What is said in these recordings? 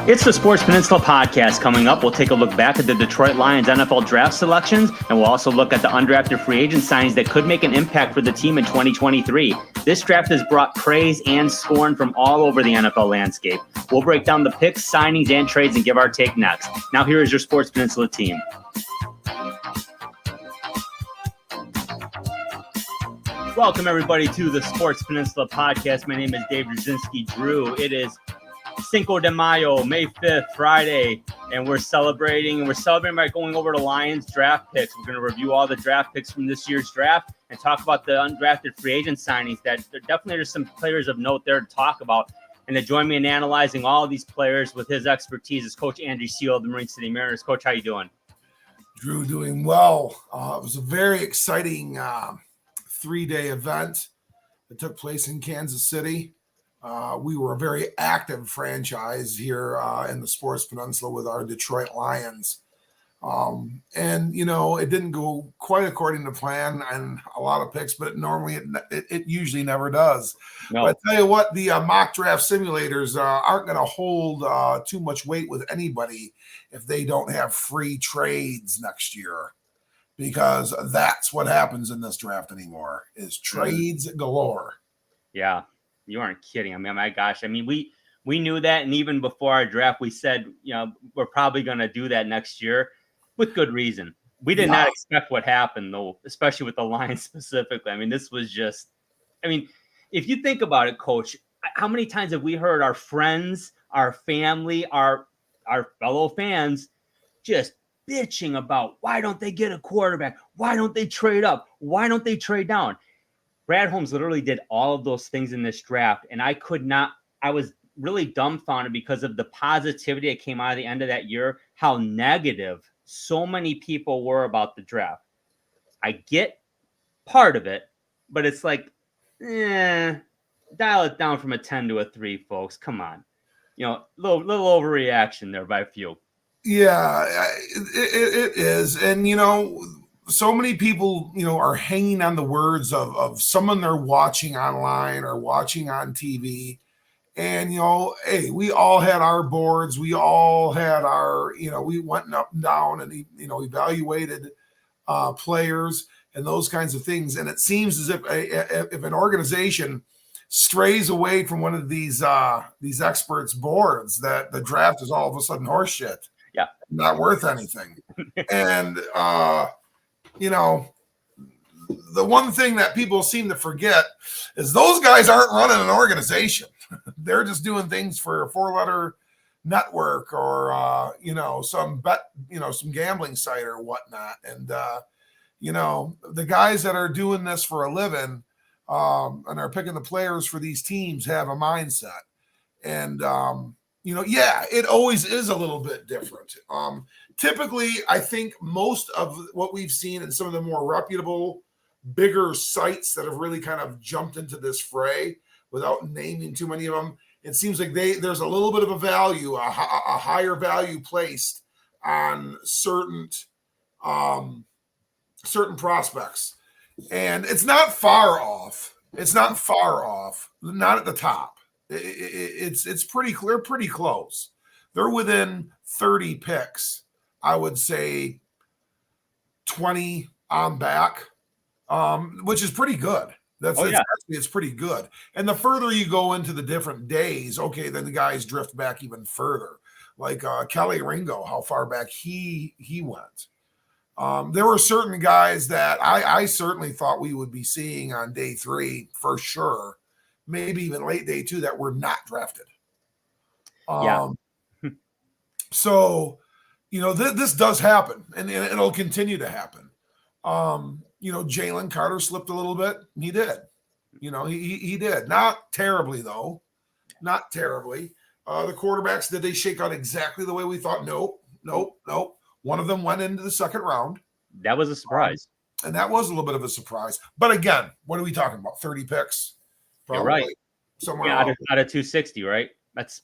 It's the Sports Peninsula podcast. Coming up, we'll take a look back at the Detroit Lions NFL draft selections, and we'll also look at the undrafted free agent signings that could make an impact for the team in 2023. This draft has brought praise and scorn from all over the NFL landscape. We'll break down the picks, signings, and trades and give our take next. Now here is your Sports Peninsula team. Welcome, everybody, to the Sports Peninsula podcast. My name is Dave Drzezinski Drew. It is Cinco de Mayo, May 5th, Friday, and we're celebrating by going over the Lions draft picks. We're going to review all the draft picks from this year's draft and talk about the undrafted free agent signings. That there definitely are some players of note there to talk about. And to join me in analyzing all of these players with his expertise is Coach Andrew Seal of the Marine City Mariners. Coach, how you doing? Drew, doing well. It was a very exciting 3-day event that took place in Kansas City. We were a very active franchise here in the Sports Peninsula with our Detroit Lions. And, you know, it didn't go quite according to plan and a lot of picks, but it usually never does. No. But I tell you what, the mock draft simulators aren't going to hold too much weight with anybody if they don't have free trades next year, because that's what happens in this draft anymore is trades galore. Yeah. You aren't kidding. I mean, my gosh. I mean, we knew that. And even before our draft, we said, you know, we're probably going to do that next year with good reason. We did not expect what happened, though, especially with the Lions specifically. I mean, this was just, I mean, if you think about it, Coach, how many times have we heard our friends, our family, our fellow fans just bitching about why don't they get a quarterback? Why don't they trade up? Why don't they trade down? Brad Holmes literally did all of those things in this draft, and I was really dumbfounded because of the positivity that came out of the end of that year, how negative so many people were about the draft. I get part of it, but it's like, dial it down from a 10 to a 3, folks. Come on. You know, little overreaction there by a few. Yeah, it is. And, you know, so many people, you know, are hanging on the words of someone they're watching online or watching on TV. And, you know, hey, we all had our boards. We all had our, you know, we went up and down and, you know, evaluated players and those kinds of things. And it seems as if an organization strays away from one of these experts' boards, that the draft is all of a sudden horseshit. Yeah. Not worth anything. And, you know, the one thing that people seem to forget is those guys aren't running an organization. They're just doing things for a 4-letter network or, you know, some gambling site or whatnot. And, you know, the guys that are doing this for a living and are picking the players for these teams have a mindset. And, you know, yeah, it always is a little bit different. Typically, I think most of what we've seen in some of the more reputable, bigger sites that have really kind of jumped into this fray, without naming too many of them, it seems like there's a little bit of a value, a higher value placed on certain prospects. And it's not far off. It's not far off. Not at the top. It's pretty clear, pretty close. They're within 30 picks. I would say 20 on back, which is pretty good. It's pretty good. And the further you go into the different days, okay, then the guys drift back even further. Like Kelly Ringo, how far back he went. There were certain guys that I certainly thought we would be seeing on day 3 for sure, maybe even late day 2, that were not drafted. So, you know, this does happen, and it'll continue to happen. You know, Jalen Carter slipped a little bit. He did. You know, he did. Not terribly, though. Not terribly. The quarterbacks, did they shake out exactly the way we thought? Nope. One of them went into the second round. That was a surprise. And that was a little bit of a surprise. But again, what are we talking about? 30 picks? Probably. You're right. Somewhere out of 260, right? That's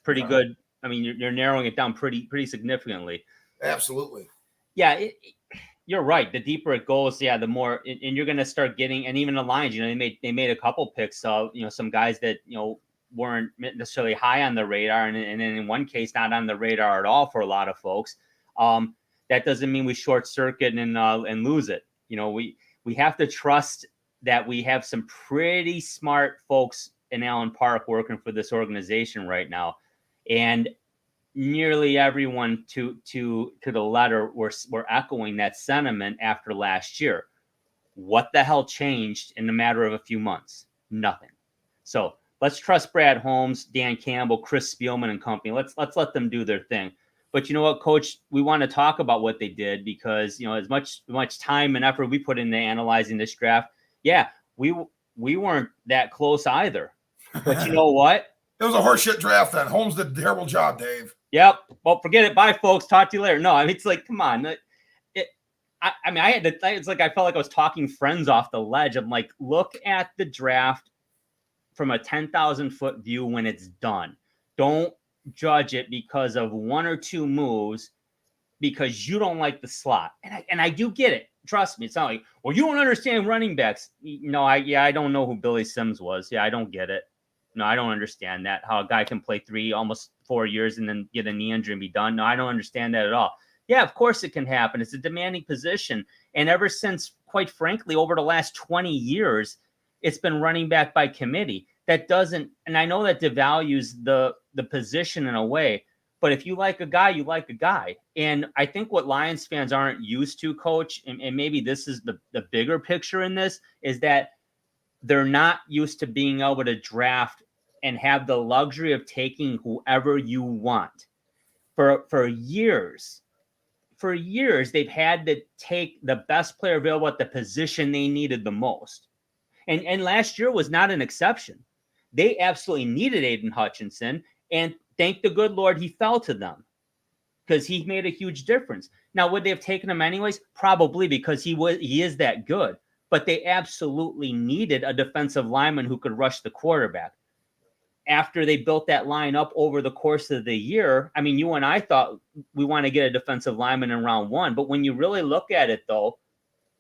pretty good. I mean, you're narrowing it down pretty significantly. Absolutely. Yeah, you're right. The deeper it goes, the more, and you're going to start getting, and even the Lions, you know, they made a couple picks of, you know, some guys that, you know, weren't necessarily high on the radar, and in one case, not on the radar at all for a lot of folks. That doesn't mean we short circuit and lose it. We have to trust that we have some pretty smart folks in Allen Park working for this organization right now, and nearly everyone to the letter were echoing that sentiment after last year. What the hell changed in a matter of a few months? Nothing. So let's trust Brad Holmes, Dan Campbell, Chris Spielman and company. Let's let them do their thing. But you know what, Coach? We want to talk about what they did because as much time and effort we put into analyzing this draft, yeah, we weren't that close either. But you know what? It was a horseshit draft then. Holmes did a terrible job, Dave. Yep. Well, forget it. Bye, folks. Talk to you later. No, I mean, it's like, come on. I had to. It's like I felt like I was talking friends off the ledge. I'm like, look at the draft from a 10,000-foot view when it's done. Don't judge it because of one or two moves because you don't like the slot. And I do get it. Trust me. It's not like, well, you don't understand running backs. No, I don't know who Billy Sims was. Yeah, I don't get it. No, I don't understand that. How a guy can play almost 4 years and then get a knee injury and be done. No, I don't understand that at all. Yeah, of course it can happen. It's a demanding position. And ever since, quite frankly, over the last 20 years, it's been running back by committee. That doesn't, and I know that devalues the position in a way, but if you like a guy, you like a guy. And I think what Lions fans aren't used to, Coach, and maybe this is the bigger picture in this, is that they're not used to being able to draft and have the luxury of taking whoever you want. For years, they've had to take the best player available at the position they needed the most. And last year was not an exception. They absolutely needed Aiden Hutchinson, and thank the good Lord he fell to them because he made a huge difference. Now, would they have taken him anyways? Probably, because he is that good. But they absolutely needed a defensive lineman who could rush the quarterback. After they built that line up over the course of the year, I mean, you and I thought we want to get a defensive lineman in round one. But when you really look at it, though,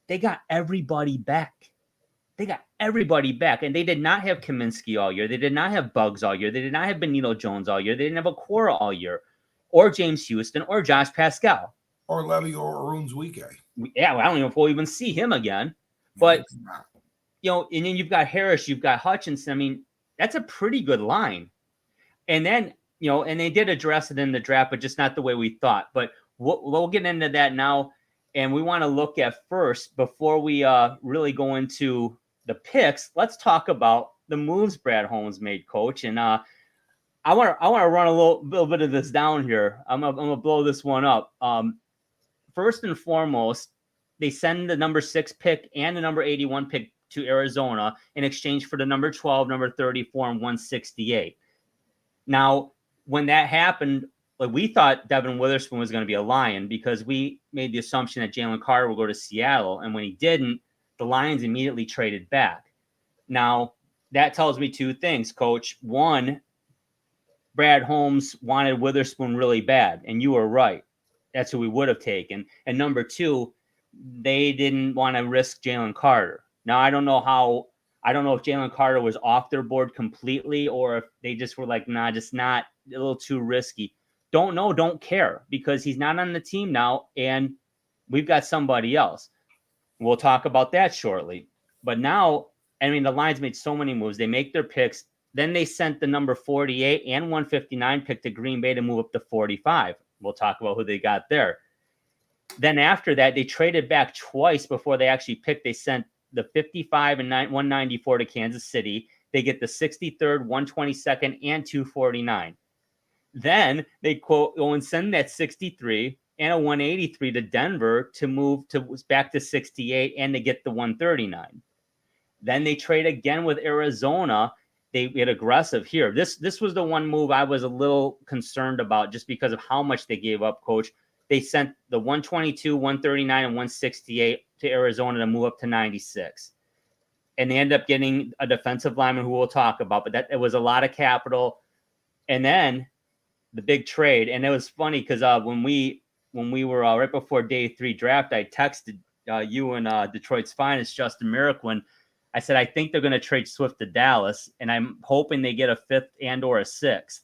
they got everybody back. And they did not have Kaminsky all year. They did not have Bugs all year. They did not have Benito Jones all year. They didn't have Okora all year, or James Houston, or Josh Pascal. Or Levy or Arunzwike. Yeah, well, I don't even know if we'll even see him again. But, and then you've got Harris, you've got Hutchinson. I mean, that's a pretty good line. And then, and they did address it in the draft, but just not the way we thought. But we'll get into that now. And we want to look at first, before we really go into the picks, let's talk about the moves Brad Holmes made, Coach. And I want to run a little bit of this down here. I'm gonna blow this one up. First and foremost, they send the number 6 pick and the number 81 pick to Arizona in exchange for the number 12, number 34, and 168. Now, when that happened, we thought Devin Witherspoon was going to be a Lion because we made the assumption that Jalen Carter would go to Seattle. And when he didn't, the Lions immediately traded back. Now, that tells me two things, Coach. One, Brad Holmes wanted Witherspoon really bad, and you were right. That's who we would have taken. And number two, they didn't want to risk Jalen Carter. Now, I don't know if Jalen Carter was off their board completely or if they just were like, nah, just not, a little too risky. Don't know, don't care, because he's not on the team now, and we've got somebody else. We'll talk about that shortly. But now, I mean, the Lions made so many moves. They make their picks. Then they sent the number 48 and 159 pick to Green Bay to move up to 45. We'll talk about who they got there. Then after that, they traded back twice before they actually picked. They sent the 55 and 194 to Kansas City. They get the 63rd, 122nd, and 249. Then they go and send that 63 and a 183 to Denver to move back to 68 and to get the 139. Then they trade again with Arizona. They get aggressive here. This was the one move I was a little concerned about just because of how much they gave up, Coach. They sent the 122, 139, and 168 to Arizona to move up to 96. And they ended up getting a defensive lineman who we'll talk about, but it was a lot of capital. And then the big trade. And it was funny because when we were right before day 3 draft, I texted you and Detroit's finest, Justin Merrick, when I said, I think they're going to trade Swift to Dallas, and I'm hoping they get a 5th and or a 6th.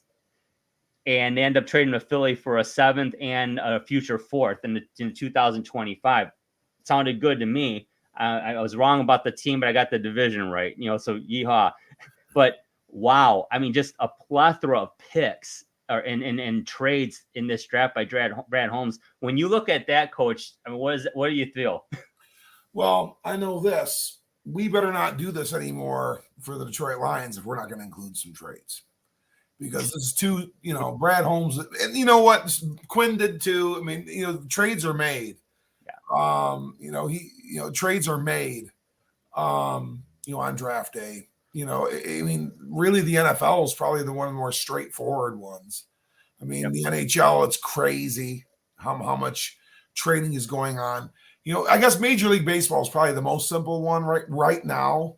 And they end up trading to Philly for a 7th and a future 4th in 2025. It sounded good to me. I was wrong about the team, but I got the division right. So yeehaw. But wow, I mean, just a plethora of picks and trades in this draft by Brad Holmes. When you look at that, Coach, I mean, what do you feel? Well, I know this. We better not do this anymore for the Detroit Lions if we're not going to include some trades. Because this is too, Brad Holmes, and you know what, Quinn did too. I mean, trades are made. Yeah. Trades are made. On draft day. I mean, really, the NFL is probably the one of the more straightforward ones. I mean, the NHL, it's crazy how much trading is going on. I guess Major League Baseball is probably the most simple one right now.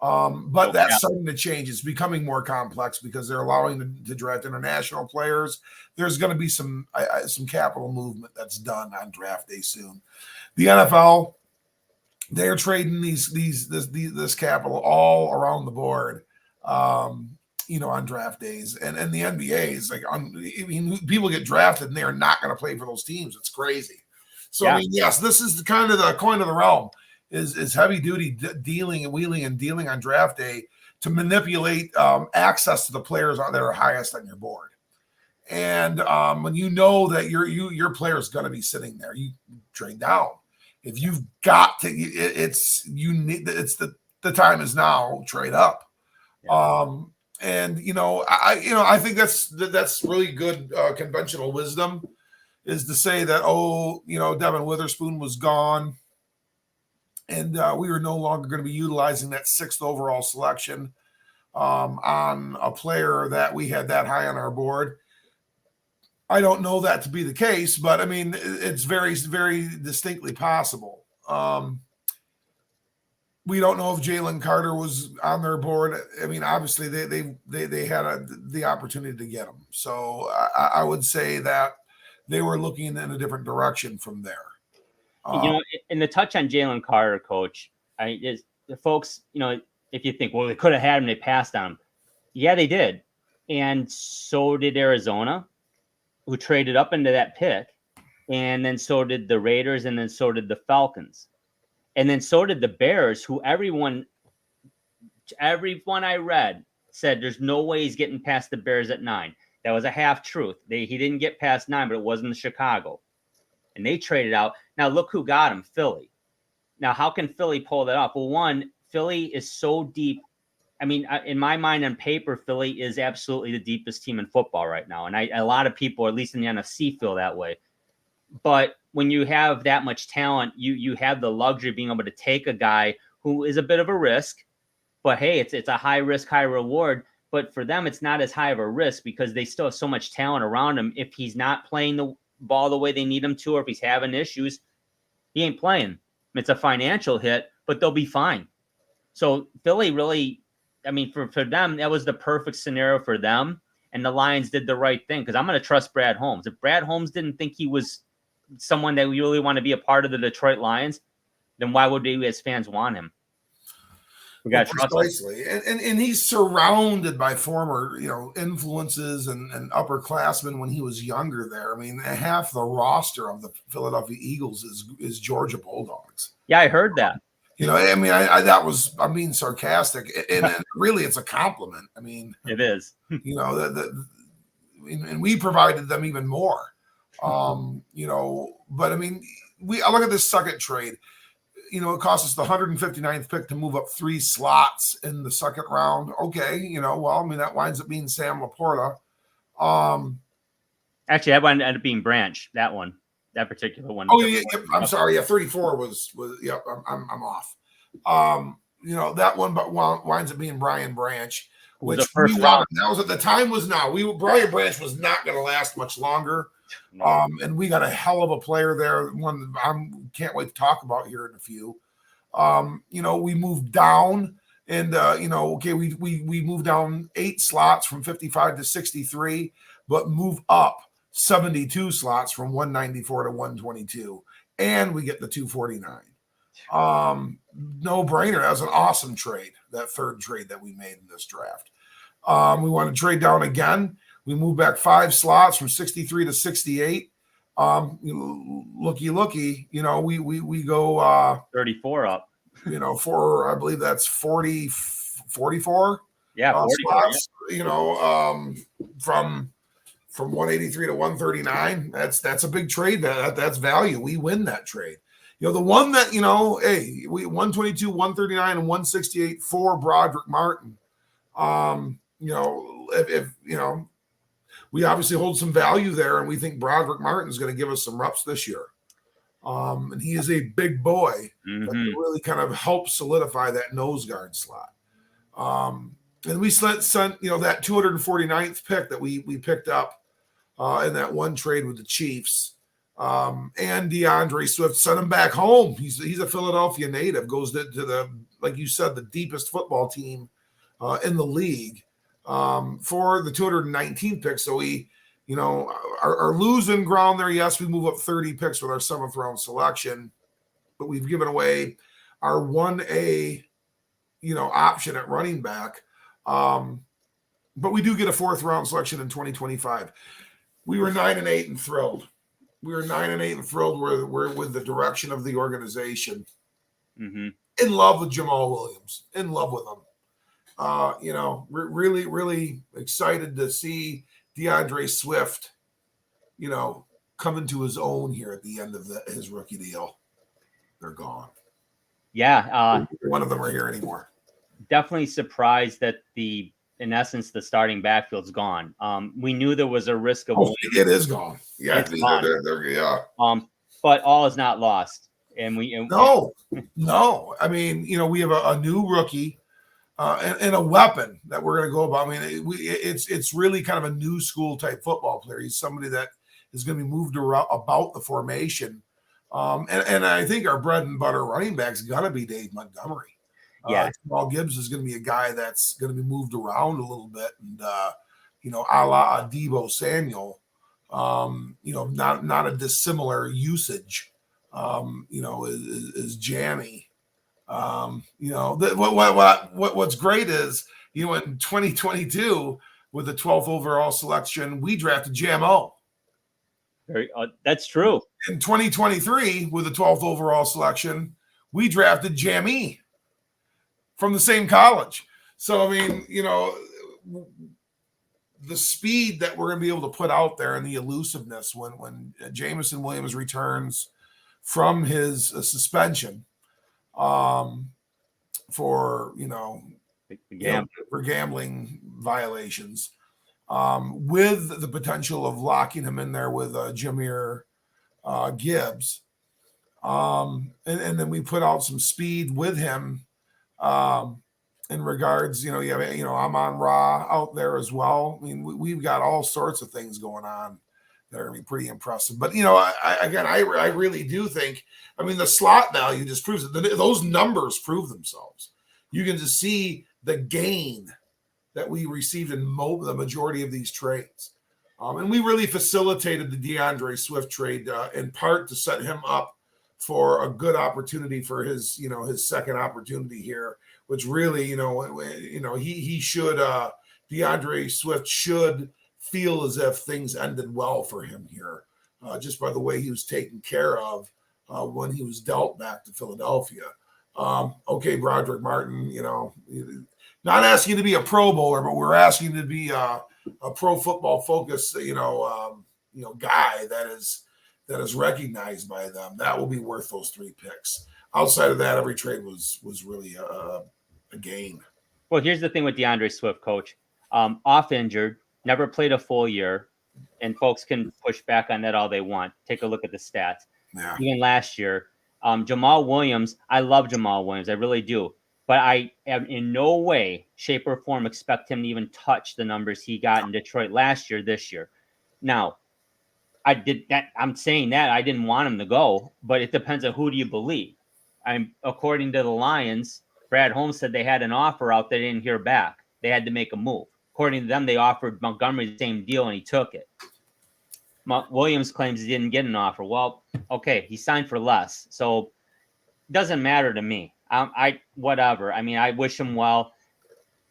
But that's starting to change. It's becoming more complex because they're allowing to draft international players. There's going to be some capital movement that's done on draft day soon. The NFL, they're trading this capital all around the board, on draft days, and the NBA is like, people get drafted and they are not going to play for those teams. It's crazy. So I mean, yes, this is kind of the coin of the realm. Is heavy duty dealing and wheeling and dealing on draft day to manipulate access to the players that are highest on your board. And when you know that your player is going to be sitting there, you trade down. If you've got to, the time is now. Trade up. Yeah. I think that's really good conventional wisdom, is to say that Devin Witherspoon was gone. And we were no longer going to be utilizing that 6th overall selection on a player that we had that high on our board. I don't know that to be the case, but I mean, it's very, very distinctly possible. We don't know if Jalen Carter was on their board. I mean, obviously they had the opportunity to get him. So I would say that they were looking in a different direction from there. In the touch on Jalen Carter, Coach, the folks, if you think, well, they could have had him, they passed on him. Yeah, they did. And so did Arizona, who traded up into that pick. And then so did the Raiders, and then so did the Falcons. And then so did the Bears, who everyone I read said there's no way he's getting past the Bears at 9. That was a half truth. He didn't get past 9, but it wasn't Chicago. And they traded out. Now, look who got him, Philly. Now, how can Philly pull that off? Well, one, Philly is so deep. I mean, in my mind, on paper, Philly is absolutely the deepest team in football right now. And a lot of people, at least in the NFC, feel that way. But when you have that much talent, you have the luxury of being able to take a guy who is a bit of a risk. But, hey, it's a high risk, high reward. But for them, it's not as high of a risk because they still have so much talent around him. If he's not playing the ball the way they need him to, or if he's having issues, he ain't playing. It's a financial hit, but they'll be fine. So Philly really, I mean, for them, that was the perfect scenario for them. And the Lions did the right thing, because I'm going to trust Brad Holmes. If Brad Holmes didn't think he was someone that we really want to be a part of the Detroit Lions, then why would we as fans want him? We got to trust precisely. And he's surrounded by former, influences and upperclassmen when he was younger there. I mean, half the roster of the Philadelphia Eagles is Georgia Bulldogs. Yeah, I heard that. I'm being sarcastic, and really it's a compliment. I mean, it is. And we provided them even more. But I mean, I look at this second trade. It cost us the 159th pick to move up 3 slots in the second round. Okay, that winds up being Sam Laporta. Actually, that one ended up being Branch. That particular one. Oh yeah. I'm sorry. Yeah, 34 was. Yep, I'm off. That one, but winds up being Brian Branch, which that was at the time was now. Brian Branch was not going to last much longer. No. And we got a hell of a player there. One I can't wait to talk about here in a few. We moved down, and we moved down 8 slots from 55 to 63, but move up 72 slots from 194 to 122, and we get the 249. No brainer. That was an awesome trade. That third trade that we made in this draft. We want to trade down again. We move back 5 slots from 63 to 68. Looky, we go 34 up. For, I believe that's 44 Yeah, 44, spots, from 183 to 139. That's a big trade. That's value. We win that trade. The one that, we 122, 139, and 168 for Broderick Martin. If we obviously hold some value there, and we think Broderick Martin is going to give us some reps this year. And he is a big boy that can really kind of help solidify that nose guard slot. And we sent that 249th pick that we picked up in that one trade with the Chiefs. And DeAndre Swift sent him back home. He's a Philadelphia native, goes to the, like you said, the deepest football team in the league for the 219th pick. So we, are losing ground there. Yes, we move up 30 picks with our 7th round selection, but we've given away our 1A, option at running back. But we do get a 4th round selection in 2025. We were 9-8 and thrilled. We were 9-8 and thrilled with the direction of the organization. In love with Jamal Williams. In love with him. Really, really excited to see DeAndre Swift, come into his own here at the end of his rookie deal. They're gone. Yeah. One of them are here anymore. Definitely surprised that in essence, the starting backfield's gone. We knew there was a risk of it is gone. Yeah, it's gone. They're but all is not lost. And no. I mean, we have a new rookie and a weapon that we're going to go about. I mean, it's really kind of a new school type football player. He's somebody that is going to be moved around about the formation. And I think our bread and butter running back's going to be Dave Montgomery. Jamal Gibbs is going to be a guy that's going to be moved around a little bit, and a la Deebo Samuel, not a dissimilar usage, is jammy. What's great is, in 2022 with the 12th overall selection, we drafted Jamo. That's true. In 2023 with the 12th overall selection, we drafted Jamie from the same college. So, I mean, the speed that we're going to be able to put out there and the elusiveness when Jameson Williams returns from his suspension for gambling violations, with the potential of locking him in there with Jahmyr Gibbs. And then we put out some speed with him in regards, Amon-Ra out there as well. I mean, we've got all sorts of things going on that are going to be pretty impressive. But, I really do think, the slot value just proves it. Those numbers prove themselves. You can just see the gain that we received in the majority of these trades. And we really facilitated the DeAndre Swift trade in part to set him up for a good opportunity for his second opportunity here, which really, he should, DeAndre Swift should feel as if things ended well for him here, just by the way he was taken care of when he was dealt back to Philadelphia. Okay, Broderick Martin, not asking you to be a Pro Bowler, but we're asking you to be a pro football focused, guy that is recognized by them. That will be worth those 3 picks. Outside of that, every trade was really a gain. Well, here's the thing with DeAndre Swift, Coach. Off injured, never played a full year, and folks can push back on that all they want. Take a look at the stats. Yeah. Even last year, Jamal Williams, I love Jamal Williams. I really do. But I am in no way, shape, or form expect him to even touch the numbers he got in Detroit last year, this year. Now, I'm saying that I didn't want him to go, but it depends on who do you believe. According to the Lions, Brad Holmes said they had an offer out they didn't hear back. They had to make a move. According to them, they offered Montgomery the same deal, and he took it. Williams claims he didn't get an offer. Well, okay, he signed for less. So Doesn't matter to me. I whatever. I mean, I wish him well,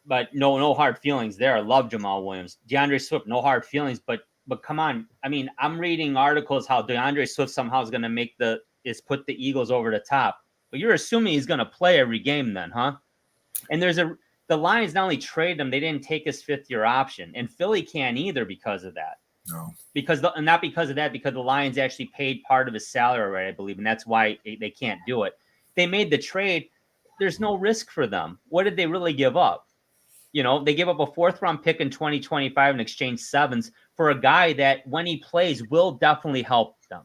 but no hard feelings there. I love Jamal Williams. DeAndre Swift, no hard feelings, but come on. I mean, I'm reading articles how DeAndre Swift somehow is going to put the Eagles over the top. But you're assuming he's going to play every game then, huh? And the Lions not only trade him, they didn't take his 5th-year option, and Philly can't either because of that. No, not because of that, because the Lions actually paid part of his salary already, I believe, and that's why they can't do it. They made the trade. There's no risk for them. What did they really give up? They gave up a 4th-round pick in 2025 and exchanged 7s for a guy that, when he plays, will definitely help them.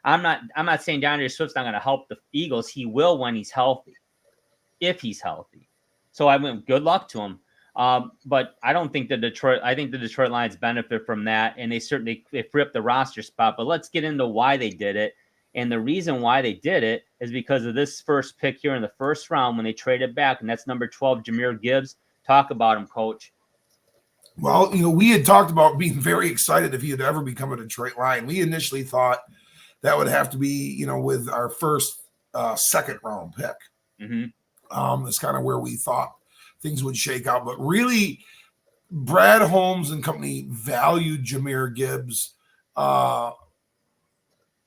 I'm not saying DeAndre Swift's not going to help the Eagles. He will when he's healthy, if he's healthy. So I went, good luck to him. But I don't think I think the Detroit Lions benefit from that, and they free up the roster spot. But let's get into why they did it. And the reason why they did it is because of this first pick here in the 1st round when they traded back, and that's number 12, Jahmyr Gibbs. Talk about him, Coach. Well, we had talked about being very excited if he had ever become a Detroit Lion. We initially thought that would have to be, with our first 2nd round pick. Mm-hmm. That's kind of where we thought things would shake out. But really, Brad Holmes and company valued Jahmyr Gibbs a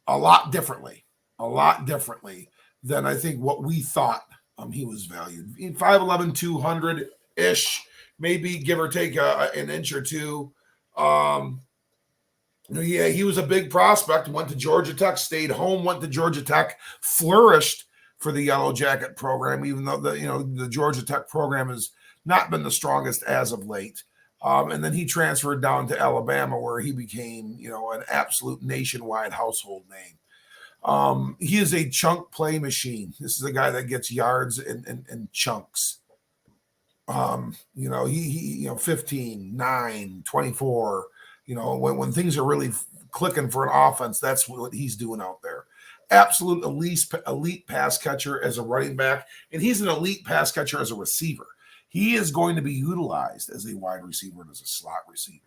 lot differently than I think what we thought he was valued. 5'11", 200-ish, maybe give or take an inch or two. Yeah, he was a big prospect, went to Georgia Tech, stayed home, went to Georgia Tech, flourished for the Yellow Jacket program, even though the Georgia Tech program has not been the strongest as of late. And then he transferred down to Alabama, where he became, an absolute nationwide household name. He is a chunk play machine. This is a guy that gets yards in chunks. He 15, 9, 24, when things are really clicking for an offense, that's what he's doing out there. Absolute elite pass catcher as a running back, and he's an elite pass catcher as a receiver. He is going to be utilized as a wide receiver and as a slot receiver.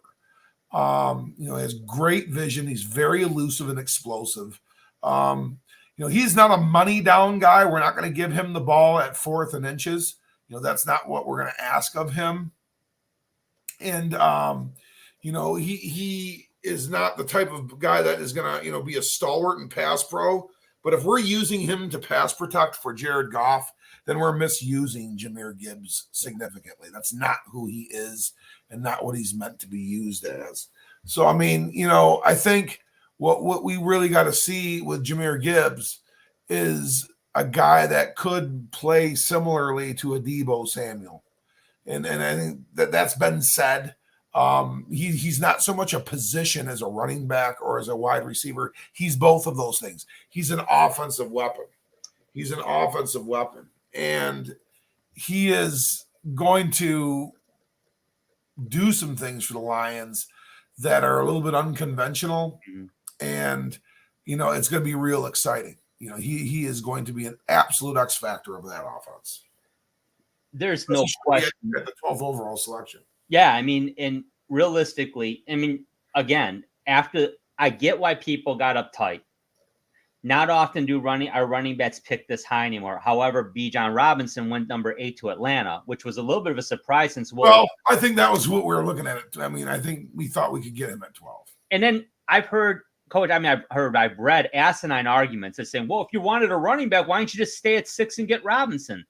He has great vision. He's very elusive and explosive. He's not a money down guy. We're not going to give him the ball at 4th and inches. That's not what we're going to ask of him. And, he is not the type of guy that is going to, be a stalwart and pass pro. But if we're using him to pass protect for Jared Goff, then we're misusing Jahmyr Gibbs significantly. That's not who he is and not what he's meant to be used as. So, I think what we really got to see with Jahmyr Gibbs is a guy that could play similarly to a Deebo Samuel. And I think that's been said. He's not so much a position as a running back or as a wide receiver. He's both of those things. He's an offensive weapon. And he is going to do some things for the Lions that are a little bit unconventional. Mm-hmm. And, it's going to be real exciting. He is going to be an absolute X factor of that offense. There's no question. At the 12th overall selection. Yeah, and realistically, again, after I get why people got uptight. Not often do our running backs pick this high anymore. However, Bijan Robinson went number 8 to Atlanta, which was a little bit of a surprise since. Well, I think that was what we were looking at. I think we thought we could get him at 12. And then I've heard, Coach, I've read asinine arguments that saying, well, if you wanted a running back, why don't you just stay at 6 and get Robinson?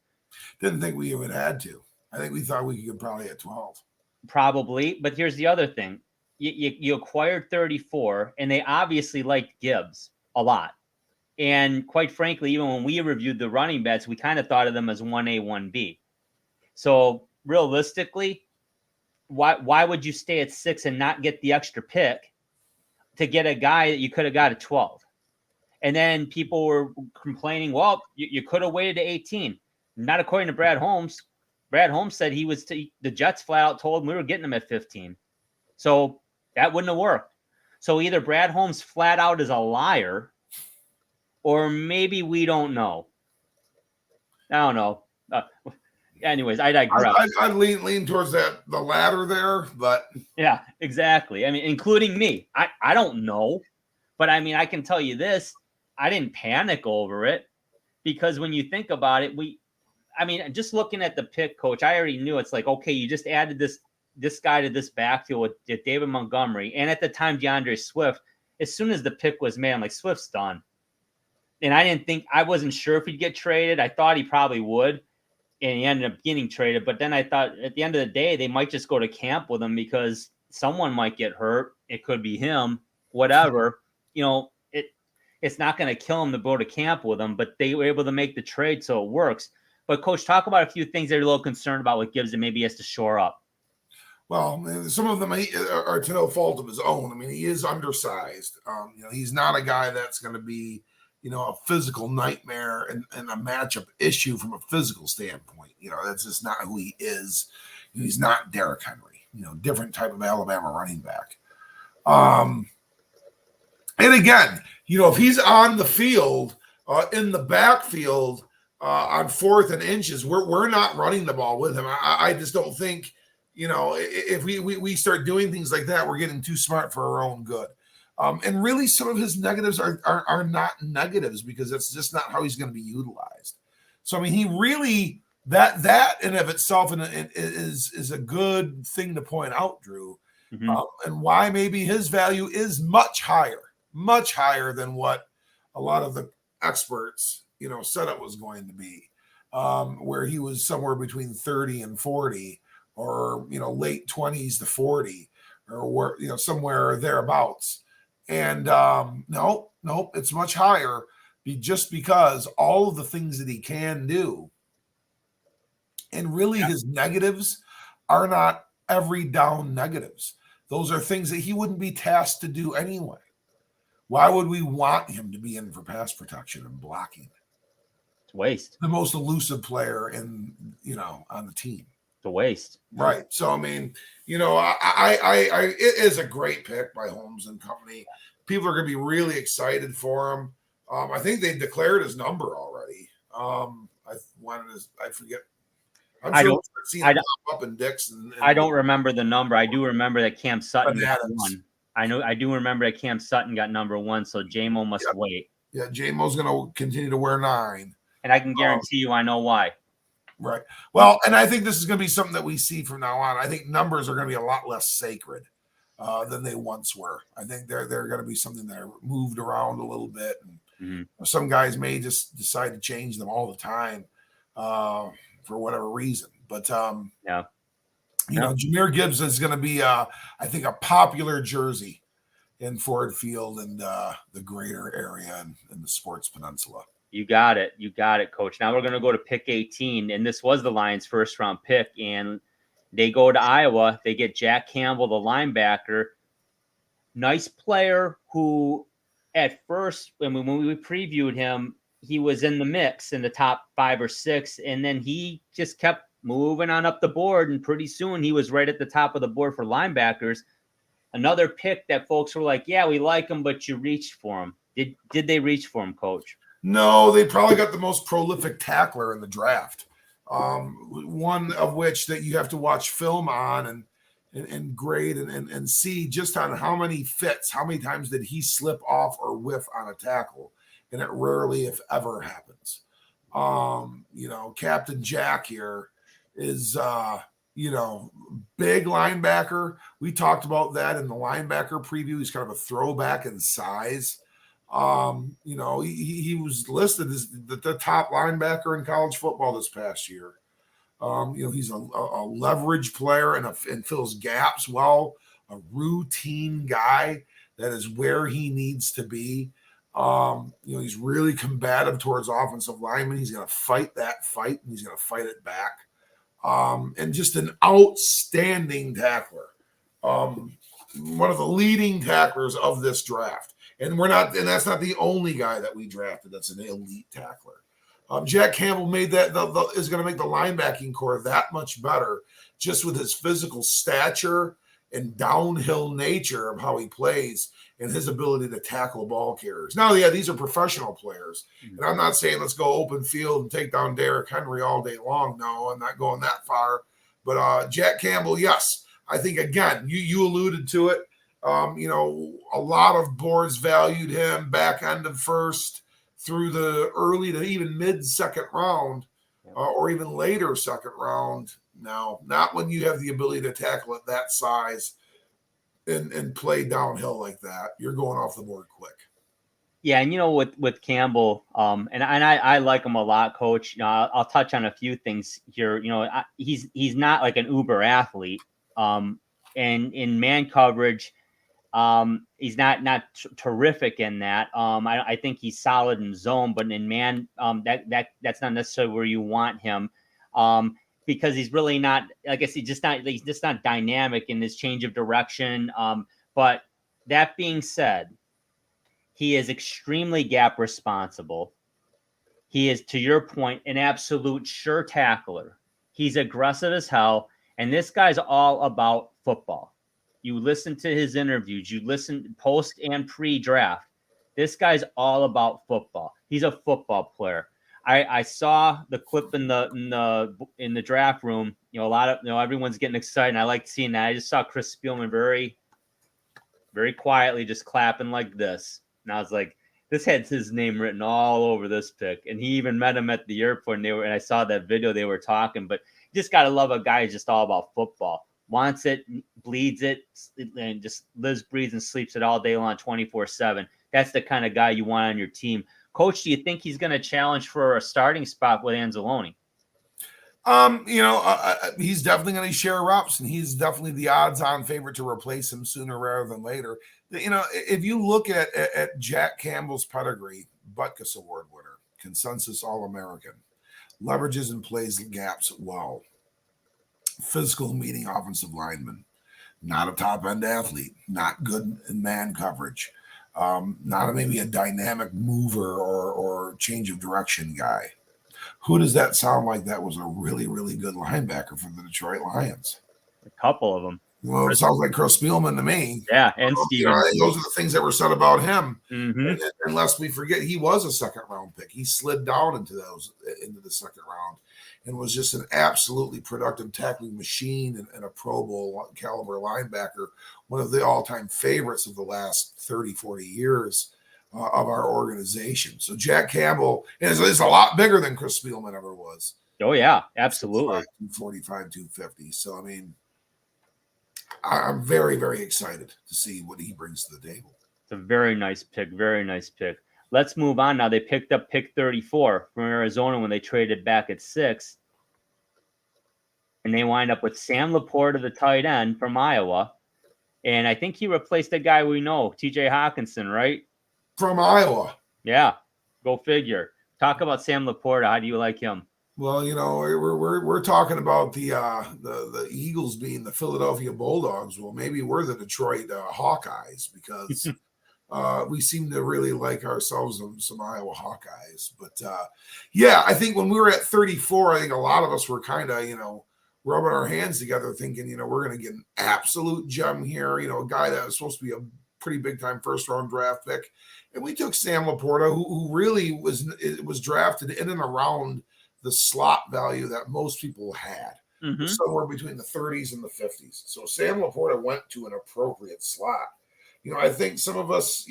Didn't think we even had to. I think we thought we could get probably at 12. Probably, but here's the other thing. You acquired 34, and they obviously liked Gibbs a lot. And quite frankly, even when we reviewed the running backs, we kind of thought of them as 1A, 1B. So realistically, why would you stay at 6 and not get the extra pick to get a guy that you could have got at 12? And then people were complaining, well, you could have waited to 18. Not according to Brad Holmes. Brad Holmes said the Jets flat out told him we were getting him at 15. So that wouldn't have worked. So either Brad Holmes flat out is a liar, or maybe we don't know. I don't know. Anyways, I digress. I'd lean towards the latter there, but yeah, exactly. Including me. I don't know, but I can tell you this: I didn't panic over it. because when you think about it, I mean, just looking at the pick, Coach, I already knew it's like, okay, you just added this guy to this backfield with David Montgomery, and at the time DeAndre Swift. As soon as the pick was made, I'm like, Swift's done. And I wasn't sure if he'd get traded. I thought he probably would, and he ended up getting traded. But then I thought at the end of the day, they might just go to camp with him because someone might get hurt. It could be him, whatever. It's not going to kill him to go to camp with him, but they were able to make the trade, so it works. But, Coach, talk about a few things that you're a little concerned about with Gibbs that maybe he has to shore up. Well, some of them are to no fault of his own. I mean, he is undersized. He's not a guy that's going to be, a physical nightmare and a matchup issue from a physical standpoint. That's just not who he is. He's not Derrick Henry, different type of Alabama running back. And again, if he's on the field, in the backfield, on 4th and inches, we're not running the ball with him. I just don't think, if we start doing things like that, we're getting too smart for our own good. And really, some of his negatives are not negatives because that's just not how he's going to be utilized. So, I mean, he really that in of itself is a good thing to point out, Drew, and why maybe his value is much higher than what a lot of the experts, said it was going to be, where he was somewhere between 30 and 40, or late 20s to 40, or somewhere thereabouts. And nope, it's much higher, just because all of the things that he can do, and really his negatives are not every down negatives. Those are things that he wouldn't be tasked to do anyway. Why would we want him to be in for pass protection and blocking? It's waste. The most elusive player on the team. It's a waste. Right. So, I mean, it is a great pick by Holmes and company. People are going to be really excited for him. I think they declared his number already. I forget. I'm sure we'll start seeing him pop up in Dixon. I don't remember the number. I do remember that Cam Sutton got one. I do remember that Cam Sutton got number 1, so J-Mo must wait. Yeah, J-Mo's going to continue to wear 9. And I can guarantee you I know why. Right. Well, and I think this is going to be something that we see from now on. I think numbers are going to be a lot less sacred than they once were. I think they're going to be something that are moved around a little bit. And some guys may just decide to change them all the time for whatever reason. But, Jahmyr Gibbs is going to be, I think, a popular jersey in Ford Field and the greater area and the Sports Peninsula. You got it, Coach. Now we're going to go to pick 18, and this was the Lions' first-round pick, and they go to Iowa. They get Jack Campbell, the linebacker. Nice player who, at first, when we previewed him, he was in the mix in the top 5 or 6, and then he just kept moving on up the board, and pretty soon he was right at the top of the board for linebackers. Another pick that folks were like, yeah, we like him, but you reached for him. Did they reach for him, Coach? No, they probably got the most prolific tackler in the draft. One of which that you have to watch film on and grade and see just on how many fits, how many times did he slip off or whiff on a tackle. And it rarely, if ever, happens. Captain Jack here is, big linebacker. We talked about that in the linebacker preview. He's kind of a throwback in size. He was listed as the top linebacker in college football this past year. He's a leverage player and fills gaps well, a routine guy that is where he needs to be. He's really combative towards offensive linemen. He's going to fight that fight, and he's going to fight it back. And just an outstanding tackler. One of the leading tacklers of this draft. And that's not the only guy that we drafted that's an elite tackler. Jack Campbell made that is going to make the linebacking core that much better, just with his physical stature and downhill nature of how he plays and his ability to tackle ball carriers. Now, these are professional players, and I'm not saying let's go open field and take down Derrick Henry all day long. No, I'm not going that far. But Jack Campbell, yes, I think again you alluded to it. A lot of boards valued him back end of first, through the early to even mid-second round or even later second round. No, not when you have the ability to tackle at that size and play downhill like that. You're going off the board quick. Yeah, and with Campbell, and I like him a lot, Coach. I'll touch on a few things here. He's not like an uber athlete, and in man coverage, he's not terrific in that. I think he's solid in zone, but in man, that's not necessarily where you want him, because he's really not. I guess he's just not dynamic in his change of direction. But that being said, he is extremely gap responsible. He is, to your point, an absolute sure tackler. He's aggressive as hell. And this guy's all about football. You listen to his interviews, you listen post and pre-draft. This guy's all about football. He's a football player. I saw the clip in the draft room. Everyone's getting excited. And I like seeing that. I just saw Chris Spielman very, very quietly just clapping like this. And I was like, this had his name written all over this pick. And he even met him at the airport, and I saw that video they were talking. But you just got to love a guy who's just all about football. Wants it, bleeds it, and just lives, breathes, and sleeps it all day long, 24/7. That's the kind of guy you want on your team. Coach, do you think he's going to challenge for a starting spot with Anzalone? He's definitely going to share reps, and he's definitely the odds-on favorite to replace him sooner rather than later. If you look at Jack Campbell's pedigree, Butkus Award winner, consensus All-American, leverages and plays gaps well, physical meeting offensive lineman, not a top-end athlete, not good in man coverage, not maybe a dynamic mover or change of direction guy. Who does that sound like that was a really, really good linebacker for the Detroit Lions? A couple of them. Well, it sounds like Chris Spielman to me. Yeah, and Steven. Those are the things that were said about him. Mm-hmm. And lest we forget, he was a second-round pick. He slid down into the second round and was just an absolutely productive tackling machine and a Pro Bowl caliber linebacker, one of the all-time favorites of the last 30, 40 years of our organization. So Jack Campbell is a lot bigger than Chris Spielman ever was. Oh, yeah, absolutely. 245, 250. So, I mean, I'm very, very excited to see what he brings to the table. It's a very nice pick. Very nice pick. Let's move on now. They picked up pick 34 from Arizona when they traded back at 6. And they wind up with Sam Laporta, the tight end from Iowa. And I think he replaced a guy we know, TJ Hawkinson, right? From Iowa. Yeah. Go figure. Talk about Sam Laporta. How do you like him? Well, we're talking about the Eagles being the Philadelphia Bulldogs. Well, maybe we're the Detroit Hawkeyes because we seem to really like ourselves some Iowa Hawkeyes. But I think when we were at 34, I think a lot of us were kind of rubbing our hands together, thinking we're going to get an absolute gem here. A guy that was supposed to be a pretty big time first round draft pick, and we took Sam Laporta, who really was drafted in and around the slot value that most people had, somewhere between the 30s and the 50s. So Sam Laporta went to an appropriate slot. I think some of us,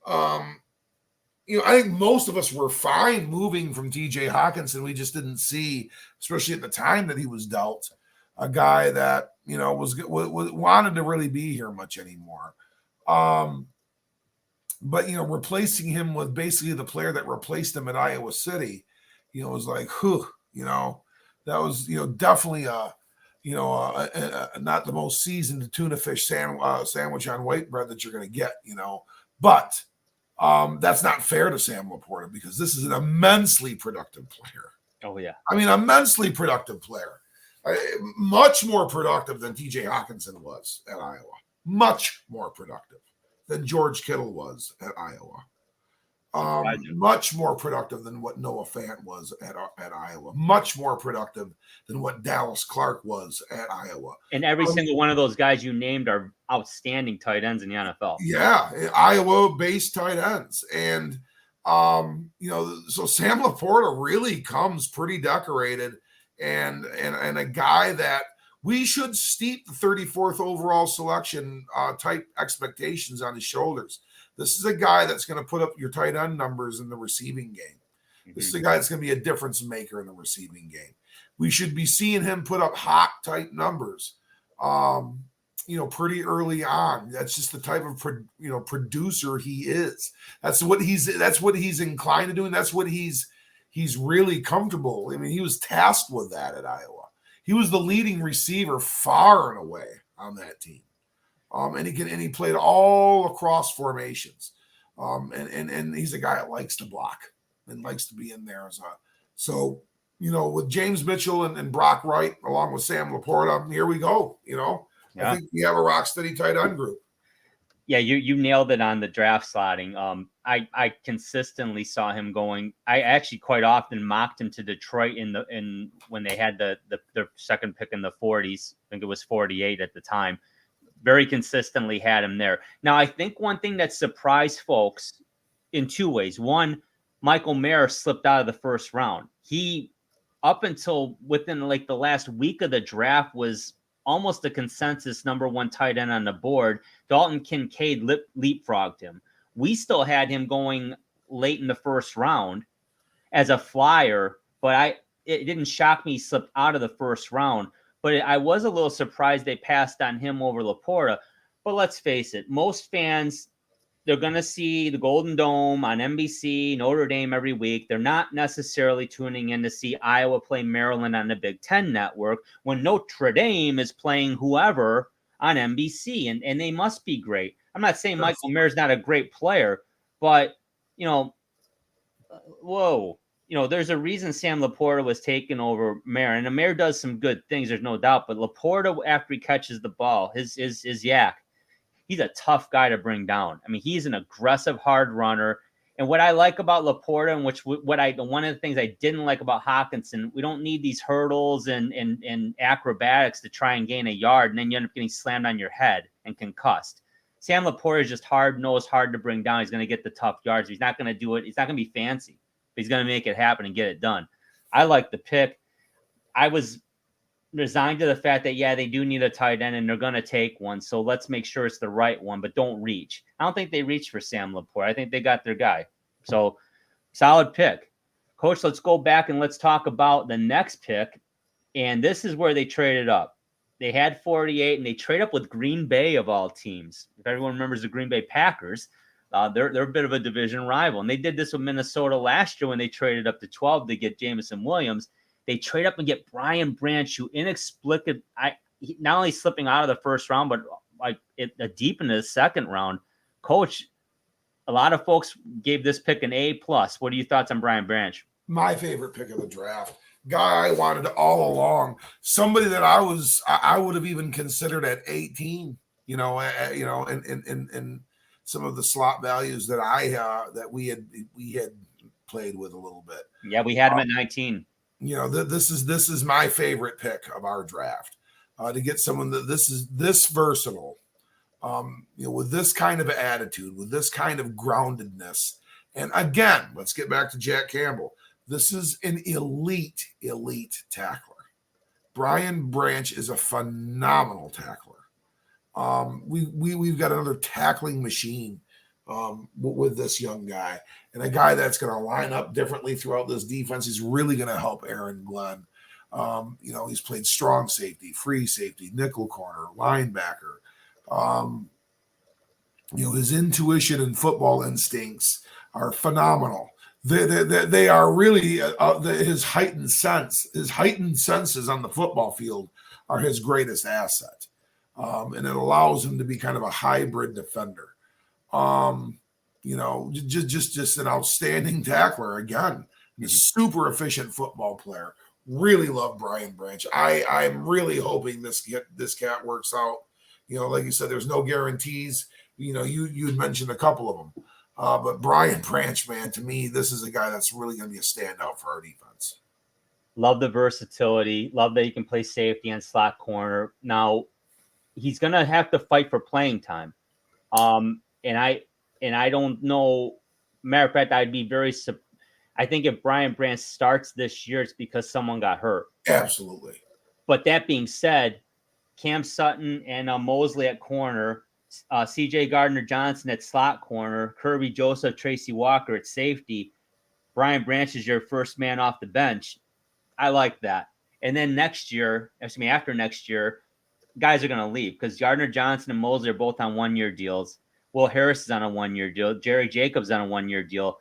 I think most of us were fine moving from TJ Hawkinson. We just didn't see, especially at the time that he was dealt, a guy that, was wanted to really be here much anymore. But, replacing him with basically the player that replaced him at Iowa City, it was like, that was, definitely not the most seasoned tuna fish sandwich on white bread that you're going to get, but that's not fair to Sam Laporta because this is an immensely productive player. Oh, yeah. I mean, immensely productive player. Much more productive than TJ Hawkinson was at Iowa. Much more productive than George Kittle was at Iowa. Much more productive than what Noah Fant was at Iowa. Much more productive than what Dallas Clark was at Iowa. And every single one of those guys you named are outstanding tight ends in the NFL. Yeah, Iowa-based tight ends. And, so Sam Laporta really comes pretty decorated and a guy that we should steep the 34th overall selection type expectations on his shoulders. This is a guy that's going to put up your tight end numbers in the receiving game. This is a guy that's going to be a difference maker in the receiving game. We should be seeing him put up Hawk type numbers, pretty early on. That's just the type of producer he is. That's what he's inclined to do, and that's what he's really comfortable. I mean, he was tasked with that at Iowa. He was the leading receiver far and away on that team, and he played all across formations, and he's a guy that likes to block and likes to be in there with James Mitchell and Brock Wright along with Sam Laporta. Here we go. I think we have a rock steady tight end group. Yeah, you nailed it on the draft slotting. I consistently saw him going. I actually quite often mocked him to Detroit when they had their second pick in the 40s. I think it was 48 at the time. Very consistently had him there. Now, I think one thing that surprised folks in two ways. One, Michael Mayer slipped out of the first round. He, up until within like the last week of the draft, was almost a consensus number one tight end on the board. Dalton Kincaid leapfrogged him. We still had him going late in the first round as a flyer, but it didn't shock me he slipped out of the first round. But I was a little surprised they passed on him over Laporta. But let's face it, most fans, they're going to see the Golden Dome on NBC, Notre Dame every week. They're not necessarily tuning in to see Iowa play Maryland on the Big Ten Network when Notre Dame is playing whoever on NBC, and they must be great. I'm not saying Michael Mayer's not a great player, but, there's a reason Sam Laporta was taken over Mayer, and Mayer does some good things, there's no doubt, but Laporta, after he catches the ball, his yak, he's a tough guy to bring down. I mean, he's an aggressive, hard runner. And what I like about Laporta, and one of the things I didn't like about Hawkinson, we don't need these hurdles and acrobatics to try and gain a yard, and then you end up getting slammed on your head and concussed. Sam Laporta is just hard-nosed, hard to bring down. He's going to get the tough yards. He's not going to do it. He's not going to be fancy, but he's going to make it happen and get it done. I like the pick. I was resigned to the fact that, they do need a tight end and they're going to take one. So let's make sure it's the right one, but don't reach. I don't think they reached for Sam Laporta. I think they got their guy. So solid pick. Coach, let's go back and let's talk about the next pick. And this is where they traded up. They had 48 and they trade up with Green Bay of all teams. If everyone remembers the Green Bay Packers, they're a bit of a division rival. And they did this with Minnesota last year when they traded up to 12 to get Jamison Williams. They trade up and get Brian Branch, who inexplicably, not only slipping out of the first round, but deep into the second round. Coach, a lot of folks gave this pick an A+. What are your thoughts on Brian Branch? My favorite pick of the draft. Guy I wanted all along. Somebody that I would have even considered at 18. In some of the slot values that we had played with a little bit. Yeah, we had him at 19. This is my favorite pick of our draft, to get someone that this versatile, with this kind of attitude, with this kind of groundedness. And again, let's get back to Jack Campbell. This is an elite tackler. Brian Branch is a phenomenal tackler. We've got another tackling machine with this young guy, and a guy that's going to line up differently throughout this defense. He's really going to help Aaron Glenn. He's played strong safety, free safety, nickel corner, linebacker. His intuition and football instincts are phenomenal. They are really his heightened senses on the football field are his greatest asset. And it allows him to be kind of a hybrid defender. Just an outstanding tackler again. A super efficient football player. Really love Brian Branch. I'm really hoping this cat works out. Like you said, there's no guarantees. You had mentioned a couple of them. But Brian Branch, man, to me, this is a guy that's really going to be a standout for our defense. Love the versatility. Love that he can play safety and slot corner. Now, he's going to have to fight for playing time. And I don't know. Matter of fact, I'd be I think if Brian Branch starts this year, it's because someone got hurt. Absolutely. But that being said, Cam Sutton and Mosley at corner, C.J. Gardner-Johnson at slot corner, Kirby Joseph, Tracy Walker at safety. Brian Branch is your first man off the bench. I like that. And then after next year, guys are going to leave because Gardner-Johnson and Mosley are both on 1-year deals. Will Harris is on a 1-year deal. Jerry Jacobs on a 1-year deal.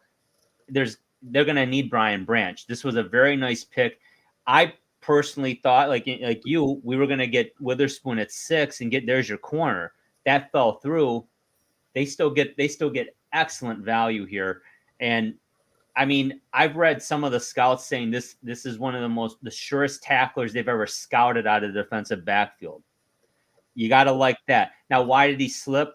They're going to need Brian Branch. This was a very nice pick. I personally thought, like you, we were going to get Witherspoon at 6 and there's your corner. That fell through. They still get excellent value here. And I mean, I've read some of the scouts saying this is one of the surest tacklers they've ever scouted out of the defensive backfield. You got to like that. Now, why did he slip?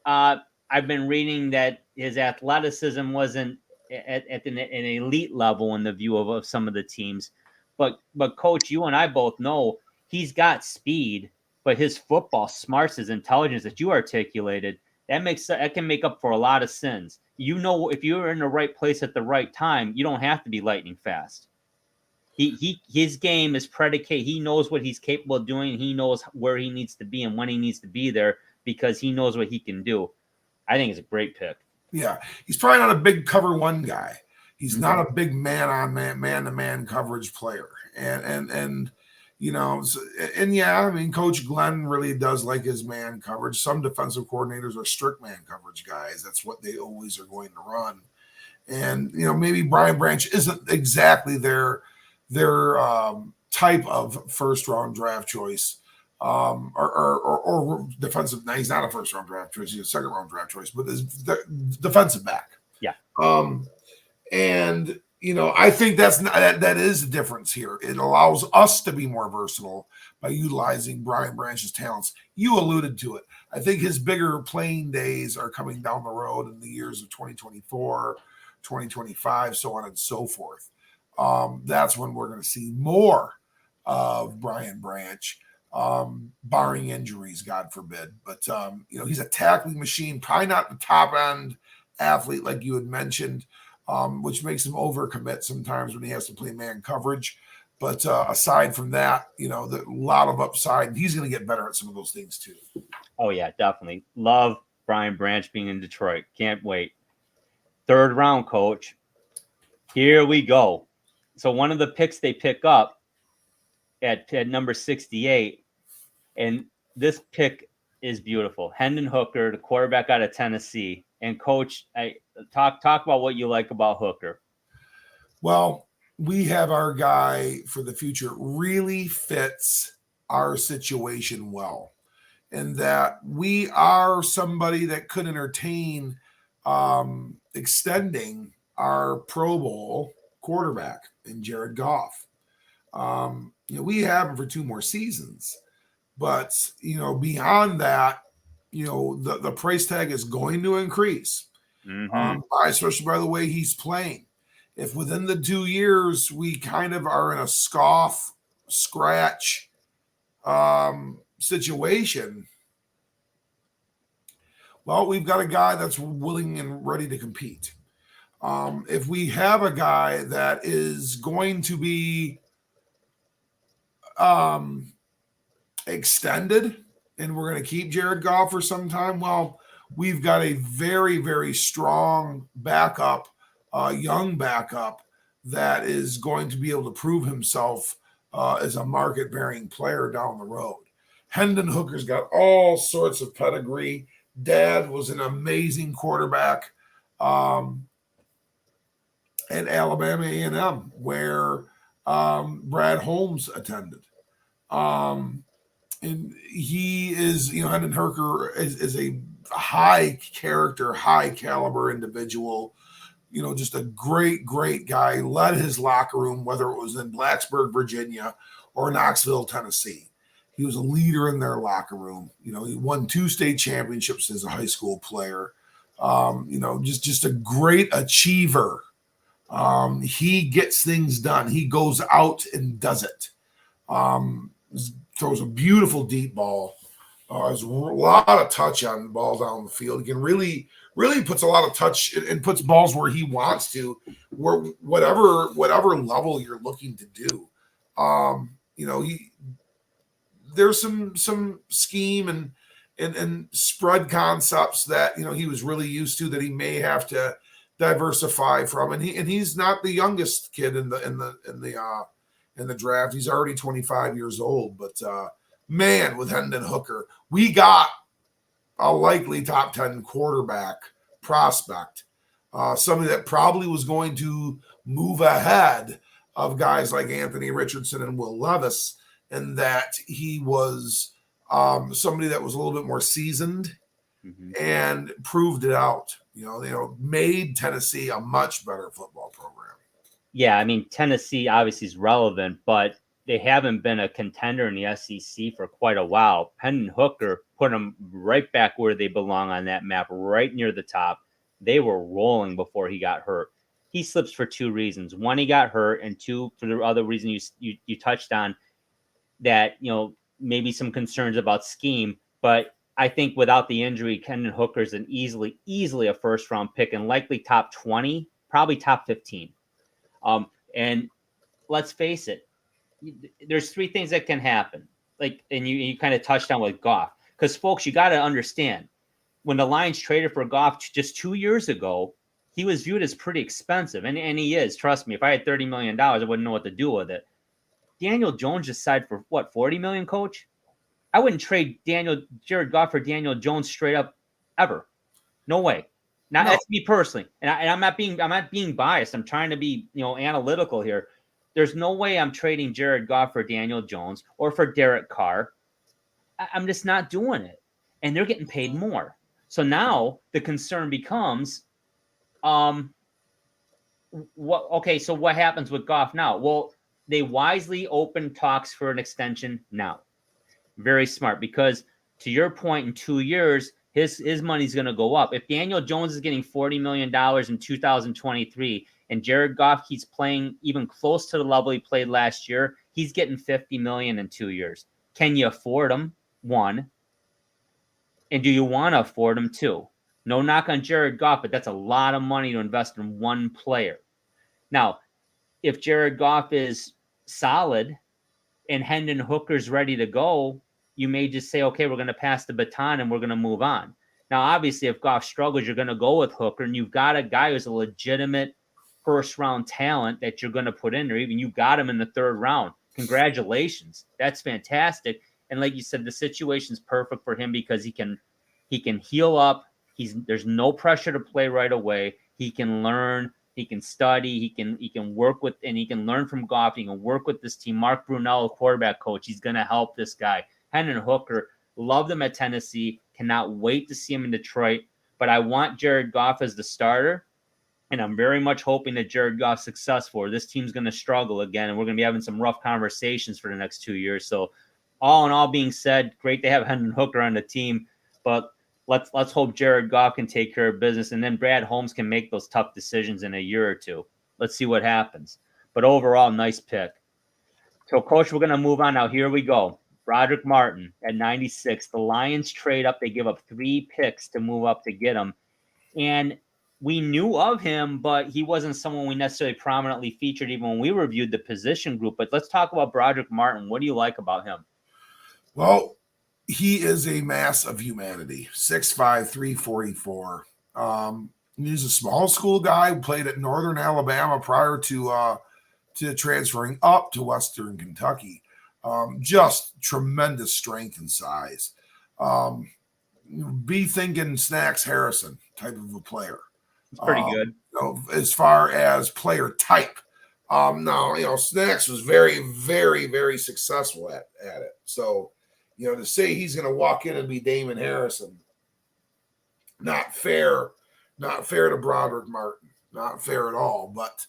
I've been reading that his athleticism wasn't at an elite level in the view of some of the teams. But Coach, you and I both know he's got speed, but his football smarts, his intelligence that you articulated, that can make up for a lot of sins. You know, if you're in the right place at the right time, you don't have to be lightning fast. His game is predicated. He knows what he's capable of doing. He knows where he needs to be and when he needs to be there because he knows what he can do. I think it's a great pick. Yeah, he's probably not a big cover one guy. He's not a big man-to-man coverage player, and you know, and yeah, I mean, Coach Glenn really does like his man coverage. Some defensive coordinators are strict man coverage guys. That's what they always are going to run. And you know, maybe Brian Branch isn't exactly their type of first round draft choice, or defensive. Now he's not a first round draft choice; he's a second round draft choice, but is defensive back. Yeah. And you know, I think that is the difference here. It allows us to be more versatile by utilizing Brian Branch's talents. You alluded to it. I think his bigger playing days are coming down the road in the years of 2024, 2025, so on and so forth. That's when we're going to see more of Brian Branch, barring injuries, God forbid. But, you know, he's a tackling machine, probably not the top end athlete like you had mentioned, which makes him overcommit sometimes when he has to play man coverage. But aside from that, you know, a lot of upside, and he's going to get better at some of those things too. Oh, yeah, definitely. Love Brian Branch being in Detroit. Can't wait. 3rd round, Coach. Here we go. So one of the picks they pick up at number 68, and this pick is beautiful. Hendon Hooker, the quarterback out of Tennessee. And Coach, talk about what you like about Hooker. Well, we have our guy for the future really fits our situation well, in that we are somebody that could entertain extending our Pro Bowl quarterback in Jared Goff. You know, we have him for 2 more seasons, but you know, beyond that, you know, the price tag is going to increase, especially by the way he's playing. If within the 2 years we kind of are in a scratch situation, well, we've got a guy that's willing and ready to compete. If we have a guy that is going to be extended and we're going to keep Jared Goff for some time, well, we've got a very, very strong backup, young backup that is going to be able to prove himself as a market-bearing player down the road. Hendon Hooker's got all sorts of pedigree. Dad was an amazing quarterback at Alabama A&M, where Brad Holmes attended. And he is, you know, Hendon Hooker is a high character, high caliber individual, you know, just a great, great guy. Led his locker room, whether it was in Blacksburg, Virginia, or Knoxville, Tennessee. He was a leader in their locker room. You know, he won 2 state championships as a high school player. You know, just a great achiever. He gets things done. He goes out and does it. Throws a beautiful deep ball. Has a lot of touch on balls down the field. He can really puts a lot of touch and puts balls where he wants to, where whatever level you're looking to do. You know, there's some scheme and spread concepts that he was really used to that he may have to diversify from. And he's not the youngest kid in the draft. He's already 25 years old. But man, with Hendon Hooker, we got a likely top 10 quarterback prospect. Somebody that probably was going to move ahead of guys like Anthony Richardson and Will Levis, and that he was somebody that was a little bit more seasoned and proved it out. Made Tennessee a much better football program. Yeah, I mean, Tennessee obviously is relevant, but they haven't been a contender in the SEC for quite a while. Hendon Hooker put them right back where they belong on that map, right near the top. They were rolling before he got hurt. He slips for two reasons. One, he got hurt, and two, for the other reason you touched on, that maybe some concerns about scheme. But I think without the injury, Hendon Hooker's an easily a first round pick and likely top 20, probably top 15. And let's face it, there's three things that can happen. And you kind of touched on with Goff, because folks, you got to understand, when the Lions traded for Goff just 2 years ago, he was viewed as pretty expensive, and he is. Trust me, if I had $30 million, I wouldn't know what to do with it. Daniel Jones just signed for what, $40 million, coach? I wouldn't trade Jared Goff for Daniel Jones straight up ever. No way. Now, that's me personally, and I'm not being biased. I'm trying to be analytical here. There's no way I'm trading Jared Goff for Daniel Jones or for Derek Carr. I'm just not doing it, and they're getting paid more. So now the concern becomes, so what happens with Goff now? Well, they wisely open talks for an extension now. Very smart, because to your point, in 2 years, his money's going to go up. If Daniel Jones is getting $40 million in 2023 and Jared Goff keeps playing even close to the level he played last year, he's getting $50 million in 2 years. Can you afford him? One. And do you want to afford him? Two. No knock on Jared Goff, but that's a lot of money to invest in one player. Now, if Jared Goff is solid and Hendon Hooker's ready to go, you may just say, okay, we're going to pass the baton and we're going to move on. Now, obviously, if Goff struggles, you're going to go with Hooker, and you've got a guy who's a legitimate first-round talent that you're going to put in there. Even you got him in the third round. Congratulations. That's fantastic. And like you said, the situation's perfect for him because he can heal up. There's no pressure to play right away. He can learn. He can study. He can work with, and he can learn from Goff. He can work with this team. Mark Brunell, quarterback coach, he's going to help this guy. Hendon Hooker, loved him at Tennessee. Cannot wait to see him in Detroit. But I want Jared Goff as the starter, and I'm very much hoping that Jared Goff's successful. This team's going to struggle again, and we're going to be having some rough conversations for the next 2 years. So, all in all being said, great to have Hendon Hooker on the team, but let's hope Jared Goff can take care of business, and then Brad Holmes can make those tough decisions in a year or two. Let's see what happens. But overall, nice pick. So, Coach, we're going to move on now. Here we go. Broderick Martin at 96. The Lions trade up. They give up 3 picks to move up to get him. And we knew of him, but he wasn't someone we necessarily prominently featured even when we reviewed the position group. But let's talk about Broderick Martin. What do you like about him? Well, he is a mass of humanity. 6'5", 344. He's a small school guy who played at Northern Alabama prior to transferring up to Western Kentucky. Just tremendous strength and size. Be thinking Snacks Harrison type of a player. It's pretty good. As far as player type. Now, Snacks was very, very, very successful at it. So, to say he's going to walk in and be Damon Harrison, not fair to Broderick Martin. Not fair at all. But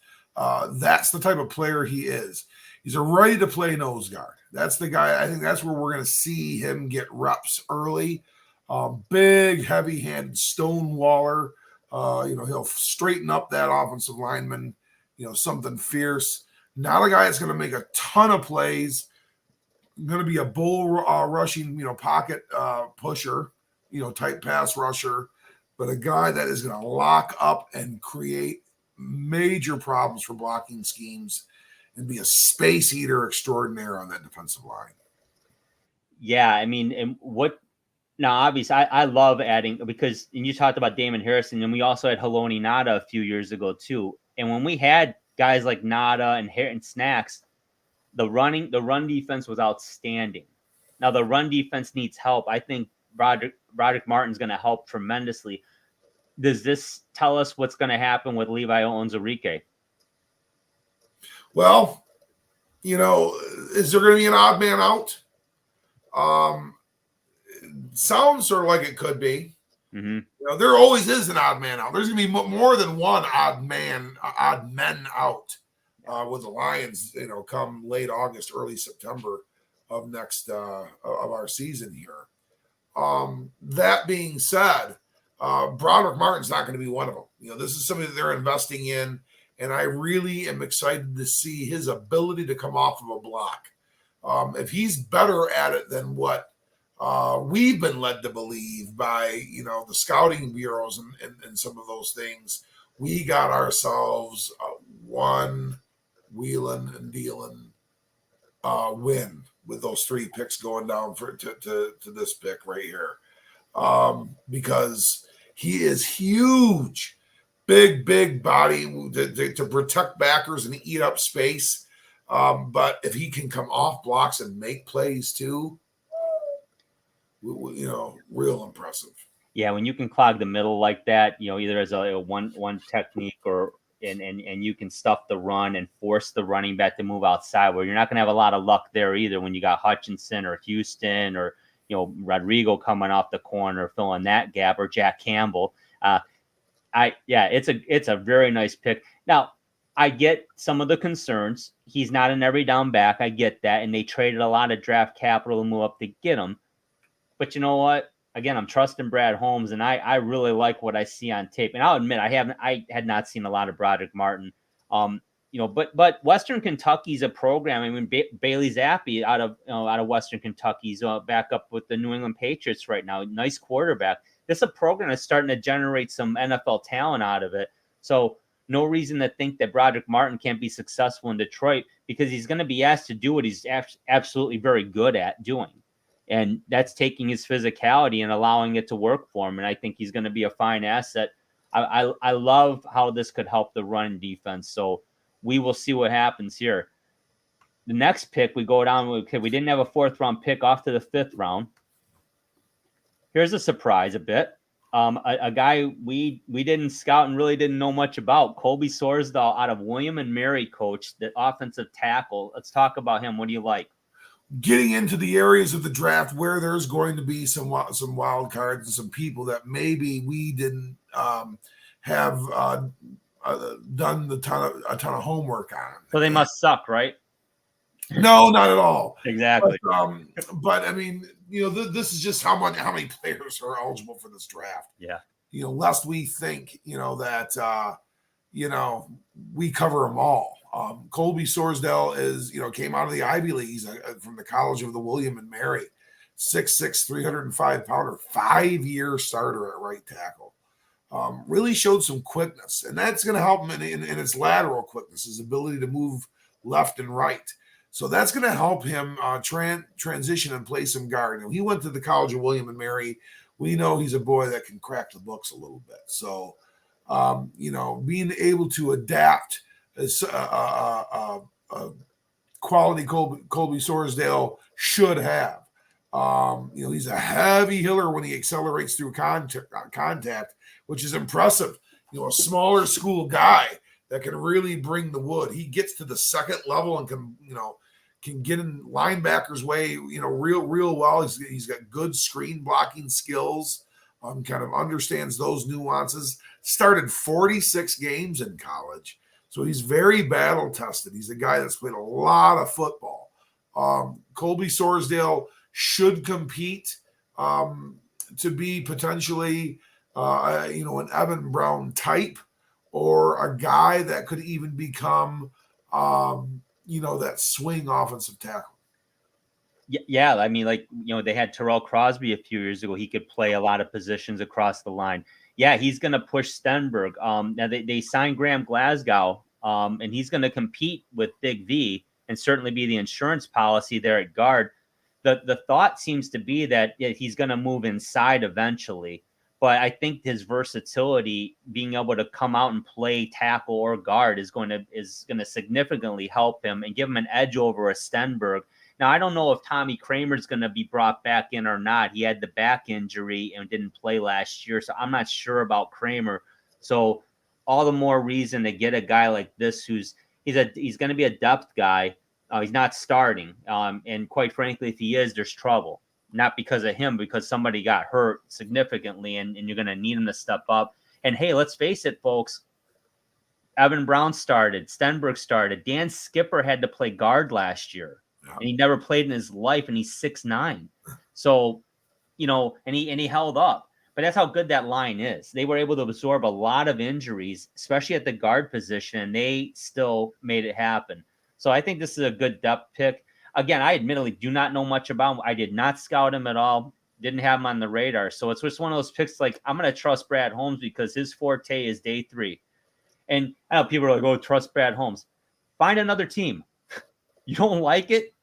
that's the type of player he is. He's a ready-to-play nose guard. That's the guy. I think that's where we're going to see him get reps early. Big, heavy-handed stonewaller. He'll straighten up that offensive lineman. Something fierce. Not a guy that's going to make a ton of plays. Going to be a bull rushing, pocket pusher, type pass rusher. But a guy that is going to lock up and create major problems for blocking schemes and be a space eater extraordinaire on that defensive line. Yeah, I mean, and what now? Obviously, I love adding because and you talked about Damon Harrison, and we also had Haloni Nada a few years ago too. And when we had guys like Nada and Snacks, the run defense was outstanding. Now the run defense needs help. I think Broderick Martin's going to help tremendously. Does this tell us what's going to happen with Levi Onwuzurike? Well, is there going to be an odd man out? Sounds sort of like it could be. Mm-hmm. There always is an odd man out. There's going to be more than one odd men out with the Lions. Come late August, early September of our season here. That being said, Broderick Martin's not going to be one of them. This is somebody that they're investing in, and I really am excited to see his ability to come off of a block. If he's better at it than what we've been led to believe by the scouting bureaus and some of those things, we got ourselves one wheeling and dealing win with those 3 picks going down to this pick right here, because he is huge, big body to protect backers and eat up space. But if he can come off blocks and make plays too, real impressive. Yeah, when you can clog the middle like that, either as a one technique and you can stuff the run and force the running back to move outside, where you're not going to have a lot of luck there either when you got Hutchinson or Houston or Rodrigo coming off the corner filling that gap, or Jack Campbell. It's a very nice pick. Now, I get some of the concerns. He's not an every down back. I get that, and they traded a lot of draft capital to move up to get him. But you know what? Again, I'm trusting Brad Holmes, and I really like what I see on tape. And I'll admit, I had not seen a lot of Broderick Martin. But Western Kentucky's a program. I mean, Bailey Zappi out of Western Kentucky's back up with the New England Patriots right now. Nice quarterback. This is a program that's starting to generate some NFL talent out of it. So no reason to think that Broderick Martin can't be successful in Detroit, because he's going to be asked to do what he's absolutely very good at doing. And that's taking his physicality and allowing it to work for him. And I think he's going to be a fine asset. I love how this could help the run defense. So we will see what happens here. The next pick, we go down. We didn't have a 4th round pick, off to the 5th round. Here's a surprise a bit. A guy we didn't scout and really didn't know much about. Colby Sorsdahl out of William and Mary, coach, the offensive tackle. Let's talk about him. What do you like? Getting into the areas of the draft where there's going to be some wild cards and some people that maybe we didn't have done a ton of homework on. So they must suck, right? No, not at all. Exactly. But I mean, this is just how many players are eligible for this draft. Yeah. Lest we think, that we cover them all. Colby Sorsdahl came out of the Ivy League. He's from the College of the William and Mary, 6'6", 305-pounder, 5-year starter at right tackle. Really showed some quickness, and that's going to help him in his lateral quickness, his ability to move left and right. So that's going to help him transition and play some guard. He went to the College of William and Mary. We know he's a boy that can crack the books a little bit. So, being able to adapt quality Colby Sorsdahl should have. He's a heavy hitter when he accelerates through contact, which is impressive. A smaller school guy that can really bring the wood. He gets to the second level and can get in linebackers' way, real well. He's got good screen blocking skills. Kind of understands those nuances. Started 46 games in college. So he's very battle tested. He's a guy that's played a lot of football. Colby Sorsdahl should compete to be potentially, an Evan Brown type, or a guy that could even become, that swing offensive tackle. Yeah. I mean, they had Terrell Crosby a few years ago. He could play a lot of positions across the line. Yeah, he's going to push Stenberg. Now they signed Graham Glasgow, and he's going to compete with Big V and certainly be the insurance policy there at guard. the thought seems to be that he's going to move inside eventually. But I think his versatility, being able to come out and play tackle or guard, is going to significantly help him and give him an edge over a Stenberg. Now, I don't know if Tommy Kramer's going to be brought back in or not. He had the back injury and didn't play last year, so I'm not sure about Kramer. So all the more reason to get a guy like this he's going to be a depth guy. He's not starting, and quite frankly, if he is, there's trouble. Not because of him, because somebody got hurt significantly, and you're going to need him to step up. And hey, let's face it, folks. Evan Brown started. Stenberg started. Dan Skipper had to play guard last year, and he never played in his life, and he's 6'9". So, and he held up. But that's how good that line is. They were able to absorb a lot of injuries, especially at the guard position, and they still made it happen. So I think this is a good depth pick. Again, I admittedly do not know much about him. I did not scout him at all. Didn't have him on the radar. So it's just one of those picks like, I'm going to trust Brad Holmes because his forte is day 3. And I know people are like, oh, trust Brad Holmes. Find another team. You don't like it?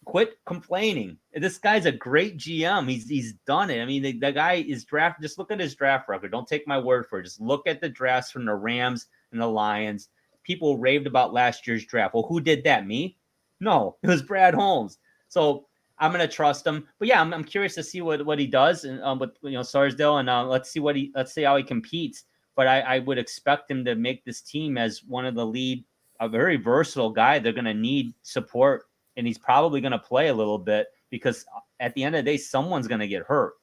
Quit complaining. This guy's a great GM. He's done it. I mean, the guy is drafted. Just look at his draft record. Don't take my word for it. Just look at the drafts from the Rams and the Lions. People raved about last year's draft. Well, who did that? Me? No, it was Brad Holmes. So I'm going to trust him. But yeah, I'm curious to see what he does with Sarsdale, and let's see how he competes. But I would expect him to make this team as one of the lead, a very versatile guy. They're going to need support, and he's probably going to play a little bit because at the end of the day, someone's going to get hurt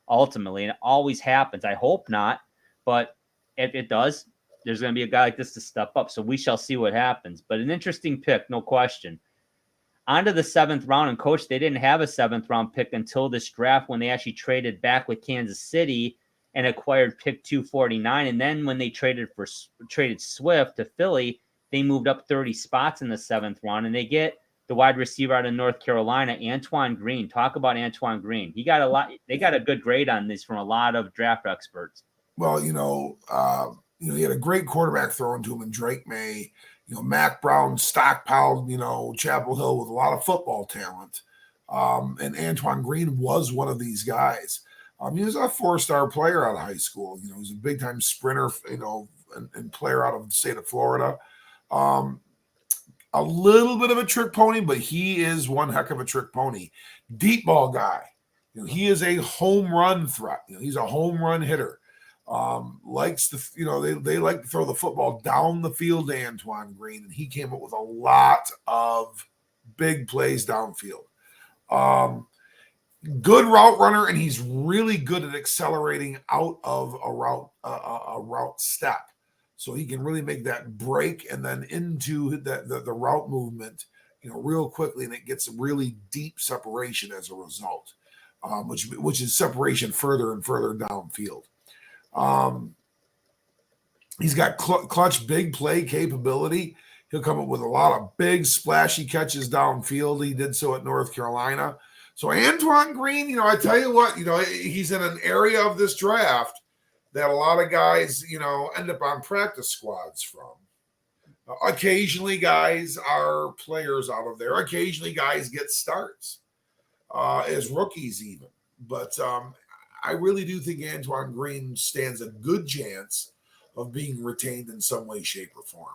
ultimately, and it always happens. I hope not, but if it does, there's going to be a guy like this to step up. So we shall see what happens. But an interesting pick, no question. On to the 7th round, and coach, they didn't have a 7th round pick until this draft when they actually traded back with Kansas City and acquired pick 249. And then when they traded Swift to Philly, they moved up 30 spots in the 7th round, and they get the wide receiver out of North Carolina, Antoine Green. Talk about Antoine Green. They got a good grade on this from a lot of draft experts. Well, he had a great quarterback thrown to him in Drake May. Mac Brown stockpiled, Chapel Hill with a lot of football talent. And Antoine Green was one of these guys. He was a 4-star player out of high school. He was a big-time sprinter, and player out of the state of Florida. A little bit of a trick pony, but he is one heck of a trick pony. Deep ball guy. He is a home run threat. He's a home run hitter. Likes to, they like to throw the football down the field to Antoine Green, and he came up with a lot of big plays downfield. Good route runner, and he's really good at accelerating out of a route step, so he can really make that break and then into the route movement, real quickly, and it gets really deep separation as a result, which is separation further and further downfield. He's got clutch big play capability. He'll come up with a lot of big splashy catches downfield. He did so at North Carolina. So Antoine Green, I tell you what, he's in an area of this draft that a lot of guys, end up on practice squads from. Occasionally guys are players out of there. Occasionally guys get starts as rookies even. But I really do think Antoine Green stands a good chance of being retained in some way, shape, or form.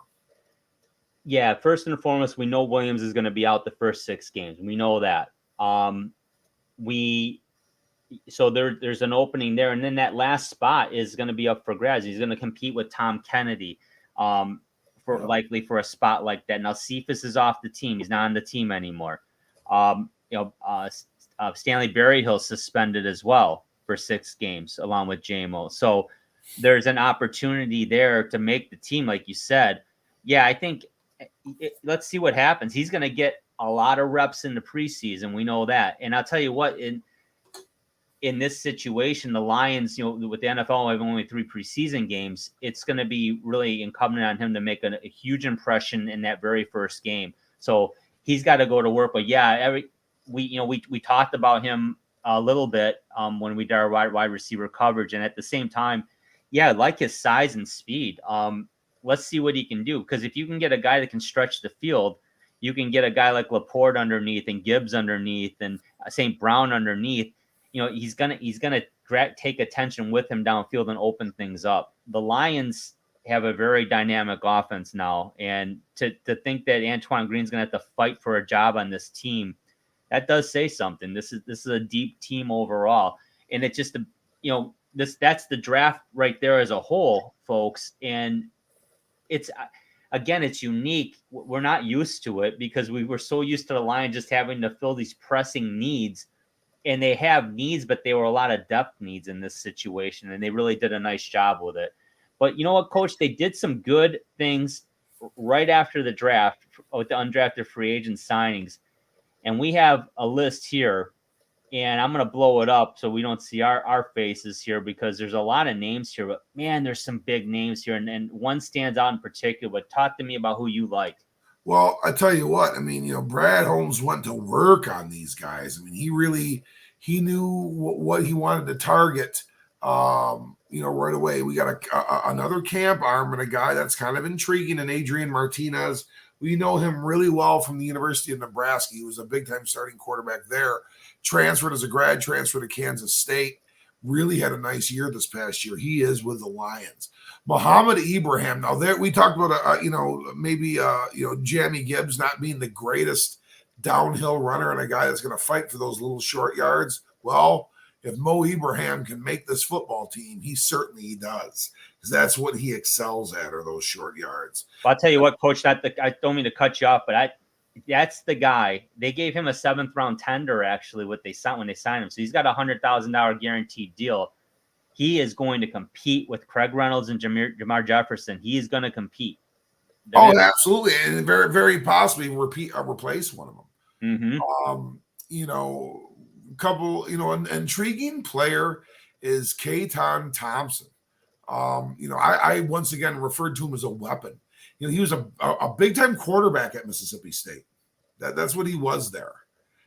Yeah, first and foremost, we know Williams is going to be out the first 6 games. We know that. So there's an opening there, and then that last spot is going to be up for grabs. He's going to compete with Tom Kennedy likely for a spot like that. Now Cephas is off the team; he's not on the team anymore. Stanley Berryhill suspended as well for 6 games, along with JMO. So there's an opportunity there to make the team, like you said. Yeah, I think let's see what happens. He's going to get a lot of reps in the preseason. We know that. And I'll tell you what, in this situation, the Lions, with the NFL having only 3 preseason games, it's going to be really incumbent on him to make a huge impression in that very first game. So he's got to go to work. But yeah, we talked about him a little bit when we did our wide receiver coverage. And at the same time, yeah, I like his size and speed. Let's see what he can do. Because if you can get a guy that can stretch the field, you can get a guy like Laporte underneath and Gibbs underneath and St. Brown underneath, he's gonna take attention with him downfield and open things up. The Lions have a very dynamic offense now, and to think that Antoine Green's gonna have to fight for a job on this team, that does say something. This is a deep team overall, and it's just that's the draft right there as a whole, folks. And it's unique. We're not used to it because we were so used to the Lions just having to fill these pressing needs, and they have needs, but they were a lot of depth needs in this situation, and they really did a nice job with it. But you know what, Coach? They did some good things right after the draft with the undrafted free agent signings. And we have a list here, and I'm going to blow it up so we don't see our faces here because there's a lot of names here. But, man, there's some big names here, and one stands out in particular. But talk to me about who you like. Well, I tell you what, I mean, Brad Holmes went to work on these guys. I mean, he knew what he wanted to target, right away. We got another camp arm and a guy that's kind of intriguing, and Adrian Martinez. We know him really well from the University of Nebraska. He was a big-time starting quarterback there. Transferred as a grad transfer to Kansas State. Really had a nice year this past year. He is with the Lions. Muhammad Ibrahim. Now, there we talked about, maybe Jamie Gibbs not being the greatest downhill runner and a guy that's going to fight for those little short yards. Well, if Mo Ibrahim can make this football team, he certainly does, because that's what he excels at, are those short yards. Well, I'll tell you what, Coach. I don't mean to cut you off, but that's the guy. They gave him a 7th round tender actually when they signed him. So he's got a $100,000 guaranteed deal. He is going to compete with Craig Reynolds and Jamar Jefferson. He is going to compete. Absolutely, and very, very possibly replace one of them. Mm-hmm. Couple, an intriguing player is Katon Thompson. I once again referred to him as a weapon. He was a big time quarterback at Mississippi State. That's what he was there.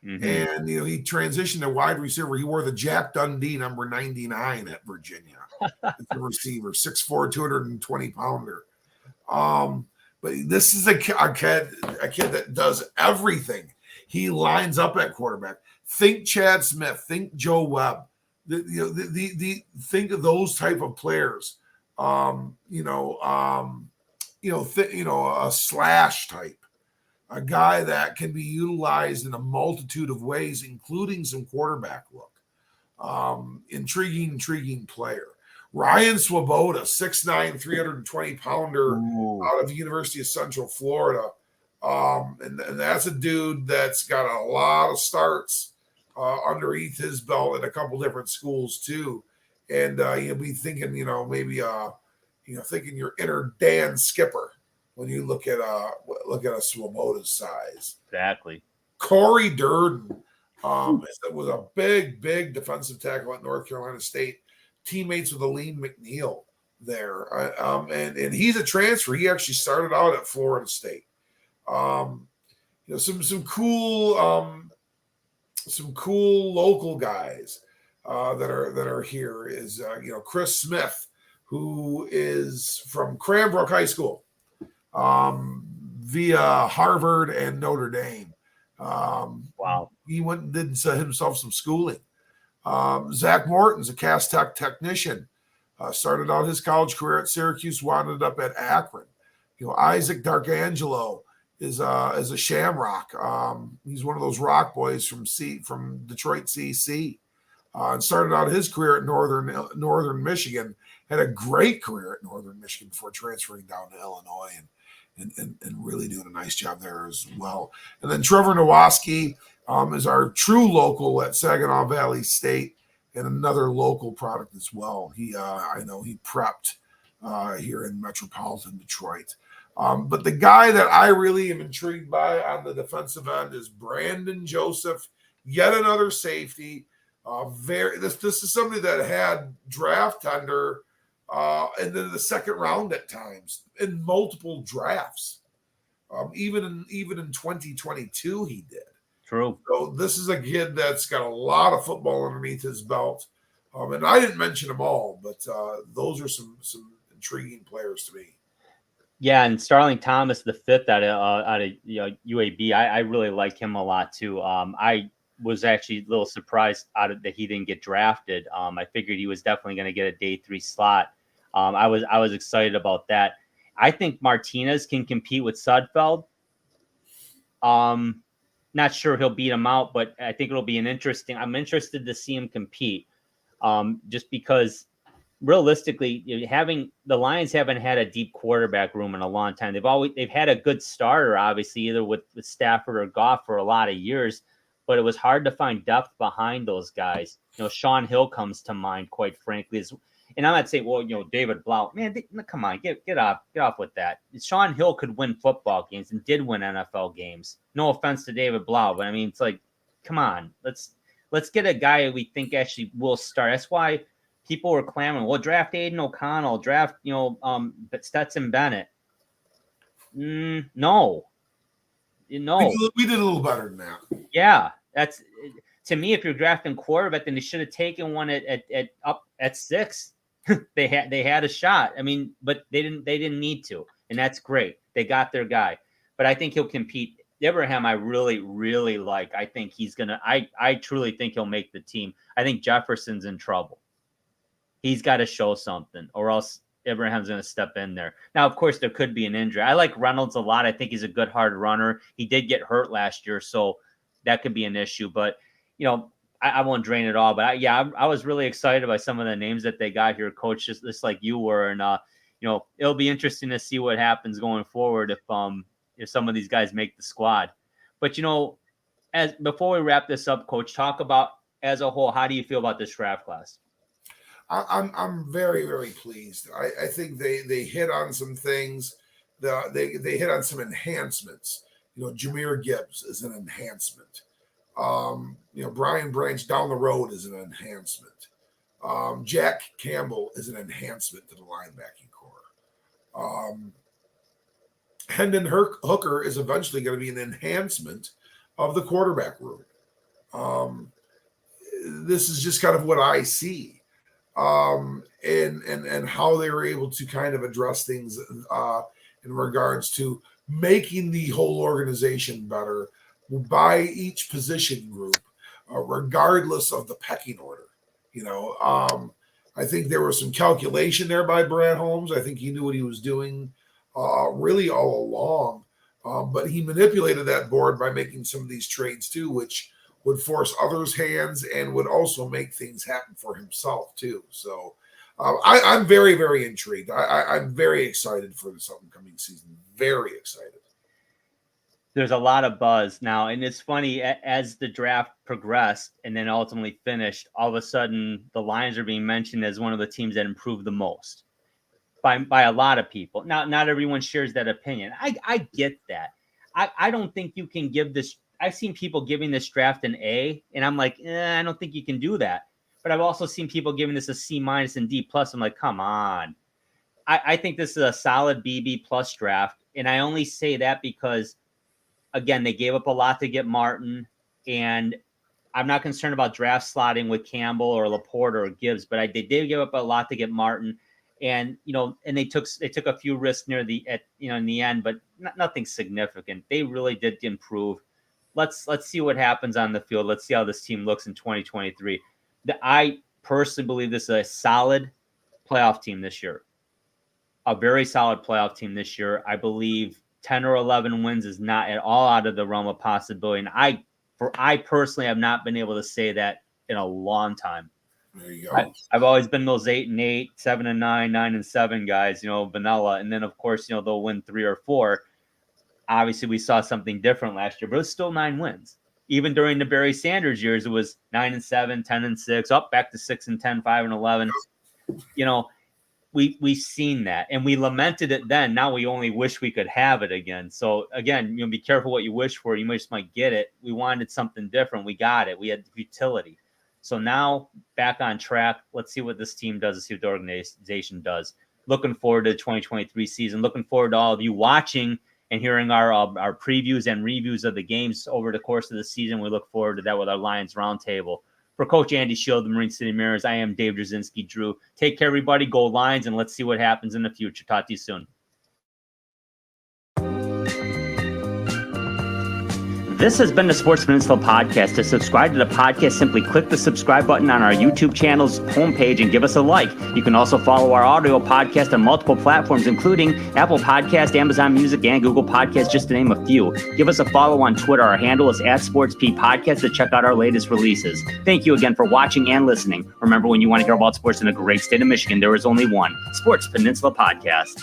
Mm-hmm. And he transitioned to wide receiver. He wore the Jack Dundee number 99 at Virginia. The receiver, 6'4", 220 pounder. But this is a kid that does everything. He lines up at quarterback. Think Chad Smith. Think Joe Webb. Think of those type of players. A slash type, a guy that can be utilized in a multitude of ways, including some quarterback look. Intriguing player. Ryan Swoboda, 6'9", 320 pounder out of the University of Central Florida. And that's a dude that's got a lot of starts underneath his belt at a couple different schools too. And you'll be thinking, maybe thinking your inner Dan Skipper when you look at a Swoboda's size. Exactly. Corey Durden was a big defensive tackle at North Carolina State, teammates with Aleem McNeil there. And he's a transfer. He actually started out at Florida State. Some cool local guys that are here is Chris Smith, who is from Cranbrook High School, via Harvard and Notre Dame. Wow. He went and did himself some schooling. Zach Morton's a Cast Tech technician. Started out his college career at Syracuse, wound up at Akron. Isaac Darkangelo is a Shamrock. He's one of those rock boys from Detroit CC. And started out his career at Northern Michigan. Had a great career at Northern Michigan before transferring down to Illinois and really doing a nice job there as well. And then Trevor Nowoski is our true local at Saginaw Valley State and another local product as well. I know he prepped here in metropolitan Detroit. But the guy that I really am intrigued by on the defensive end is Brandon Joseph, yet another safety. This is somebody that had draft tender and then the second round at times in multiple drafts. Even in 2022, he did. True. So this is a kid that's got a lot of football underneath his belt. And I didn't mention them all, but those are some intriguing players to me. Yeah, and Starling Thomas, the fifth out of UAB, I really like him a lot too. was actually a little surprised that he didn't get drafted. I figured he was definitely going to get a day 3 slot. I was excited about that. I think Martinez can compete with Sudfeld. Not sure he'll beat him out, but I think it'll be I'm interested to see him compete. Just because realistically, the Lions haven't had a deep quarterback room in a long time. They've had a good starter, obviously, either with Stafford or Goff for a lot of years, but it was hard to find depth behind those guys. Sean Hill comes to mind, quite frankly. And I'm not saying, well, David Blau, man, come on, get off with that. Sean Hill could win football games and did win NFL games. No offense to David Blau, but I mean, it's like, come on, let's get a guy we think actually will start. That's why people were clamoring, well, draft Aiden O'Connell, draft, Stetson Bennett. No. We did a little better than that. Yeah, that's to me. If you're drafting quarterback, then they should have taken one at 6. they had a shot. I mean, but they didn't need to, and that's great. They got their guy, but I think he'll compete. Abraham, I really, really like. I think he's gonna. I truly think he'll make the team. I think Jefferson's in trouble. He's got to show something, or else Abraham's going to step in there. Now, of course, there could be an injury. I like Reynolds a lot. I think he's a good hard runner. He did get hurt last year, so that could be an issue. But, I won't drain it all. But, I was really excited by some of the names that they got here, Coach, just like you were. And, it'll be interesting to see what happens going forward if some of these guys make the squad. But, before we wrap this up, Coach, talk about, as a whole, how do you feel about this draft class? I'm very, very pleased. I think they hit on some things. They hit on some enhancements. Jahmyr Gibbs is an enhancement. Brian Branch down the road is an enhancement. Jack Campbell is an enhancement to the linebacking core. Hendon Hooker is eventually going to be an enhancement of the quarterback room. This is just kind of what I see. And how they were able to kind of address things in regards to making the whole organization better by each position group, regardless of the pecking order. I think there was some calculation there by Brad Holmes. I think he knew what he was doing really all along, but he manipulated that board by making some of these trades too, which would force others' hands and would also make things happen for himself too. So I'm very, very intrigued. I'm very excited for this upcoming season. Very excited. There's a lot of buzz now, and it's funny, as the draft progressed and then ultimately finished, all of a sudden the Lions are being mentioned as one of the teams that improved the most by a lot of people. Now, not everyone shares that opinion. I get that. I don't think you can give this. I've seen people giving this draft an A, and I'm like, I don't think you can do that. But I've also seen people giving this a C- and D+. I'm like, come on. I think this is a solid BB+ draft, and I only say that because, again, they gave up a lot to get Martin, and I'm not concerned about draft slotting with Campbell or Laporte or Gibbs, but they did give up a lot to get Martin, and and they took a few risks in the end, but nothing significant. They really did improve. Let's see what happens on the field. Let's see how this team looks in 2023. I personally believe this is a solid playoff team this year. A very solid playoff team this year. I believe 10 or 11 wins is not at all out of the realm of possibility. And I personally have not been able to say that in a long time. There you go. I've always been those 8-8, 7-9, 9-7 guys, vanilla. And then, of course, they'll win 3 or 4. Obviously, we saw something different last year, but it was still 9 wins. Even during the Barry Sanders years, it was 9-7, 10-6, up back to 6-10, 5-11. We've seen that, and we lamented it then. Now we only wish we could have it again. So again, be careful what you wish for. You just might get it. We wanted something different. We got it. We had futility. So now back on track. Let's see what this team does. Let's see what the organization does. Looking forward to the 2023 season. Looking forward to all of you watching and hearing our previews and reviews of the games over the course of the season. We look forward to that with our Lions Roundtable. For Coach Andy Shield, the Marine City Mariners, I am Dave Drzinski. Drew, take care, everybody. Go Lions, and let's see what happens in the future. Talk to you soon. This has been the Sports Peninsula Podcast. To subscribe to the podcast, simply click the subscribe button on our YouTube channel's homepage and give us a like. You can also follow our audio podcast on multiple platforms, including Apple Podcast, Amazon Music, and Google Podcast, just to name a few. Give us a follow on Twitter. Our handle is @SportsPPodcast to check out our latest releases. Thank you again for watching and listening. Remember, when you want to hear about sports in the great state of Michigan, there is only one Sports Peninsula Podcast.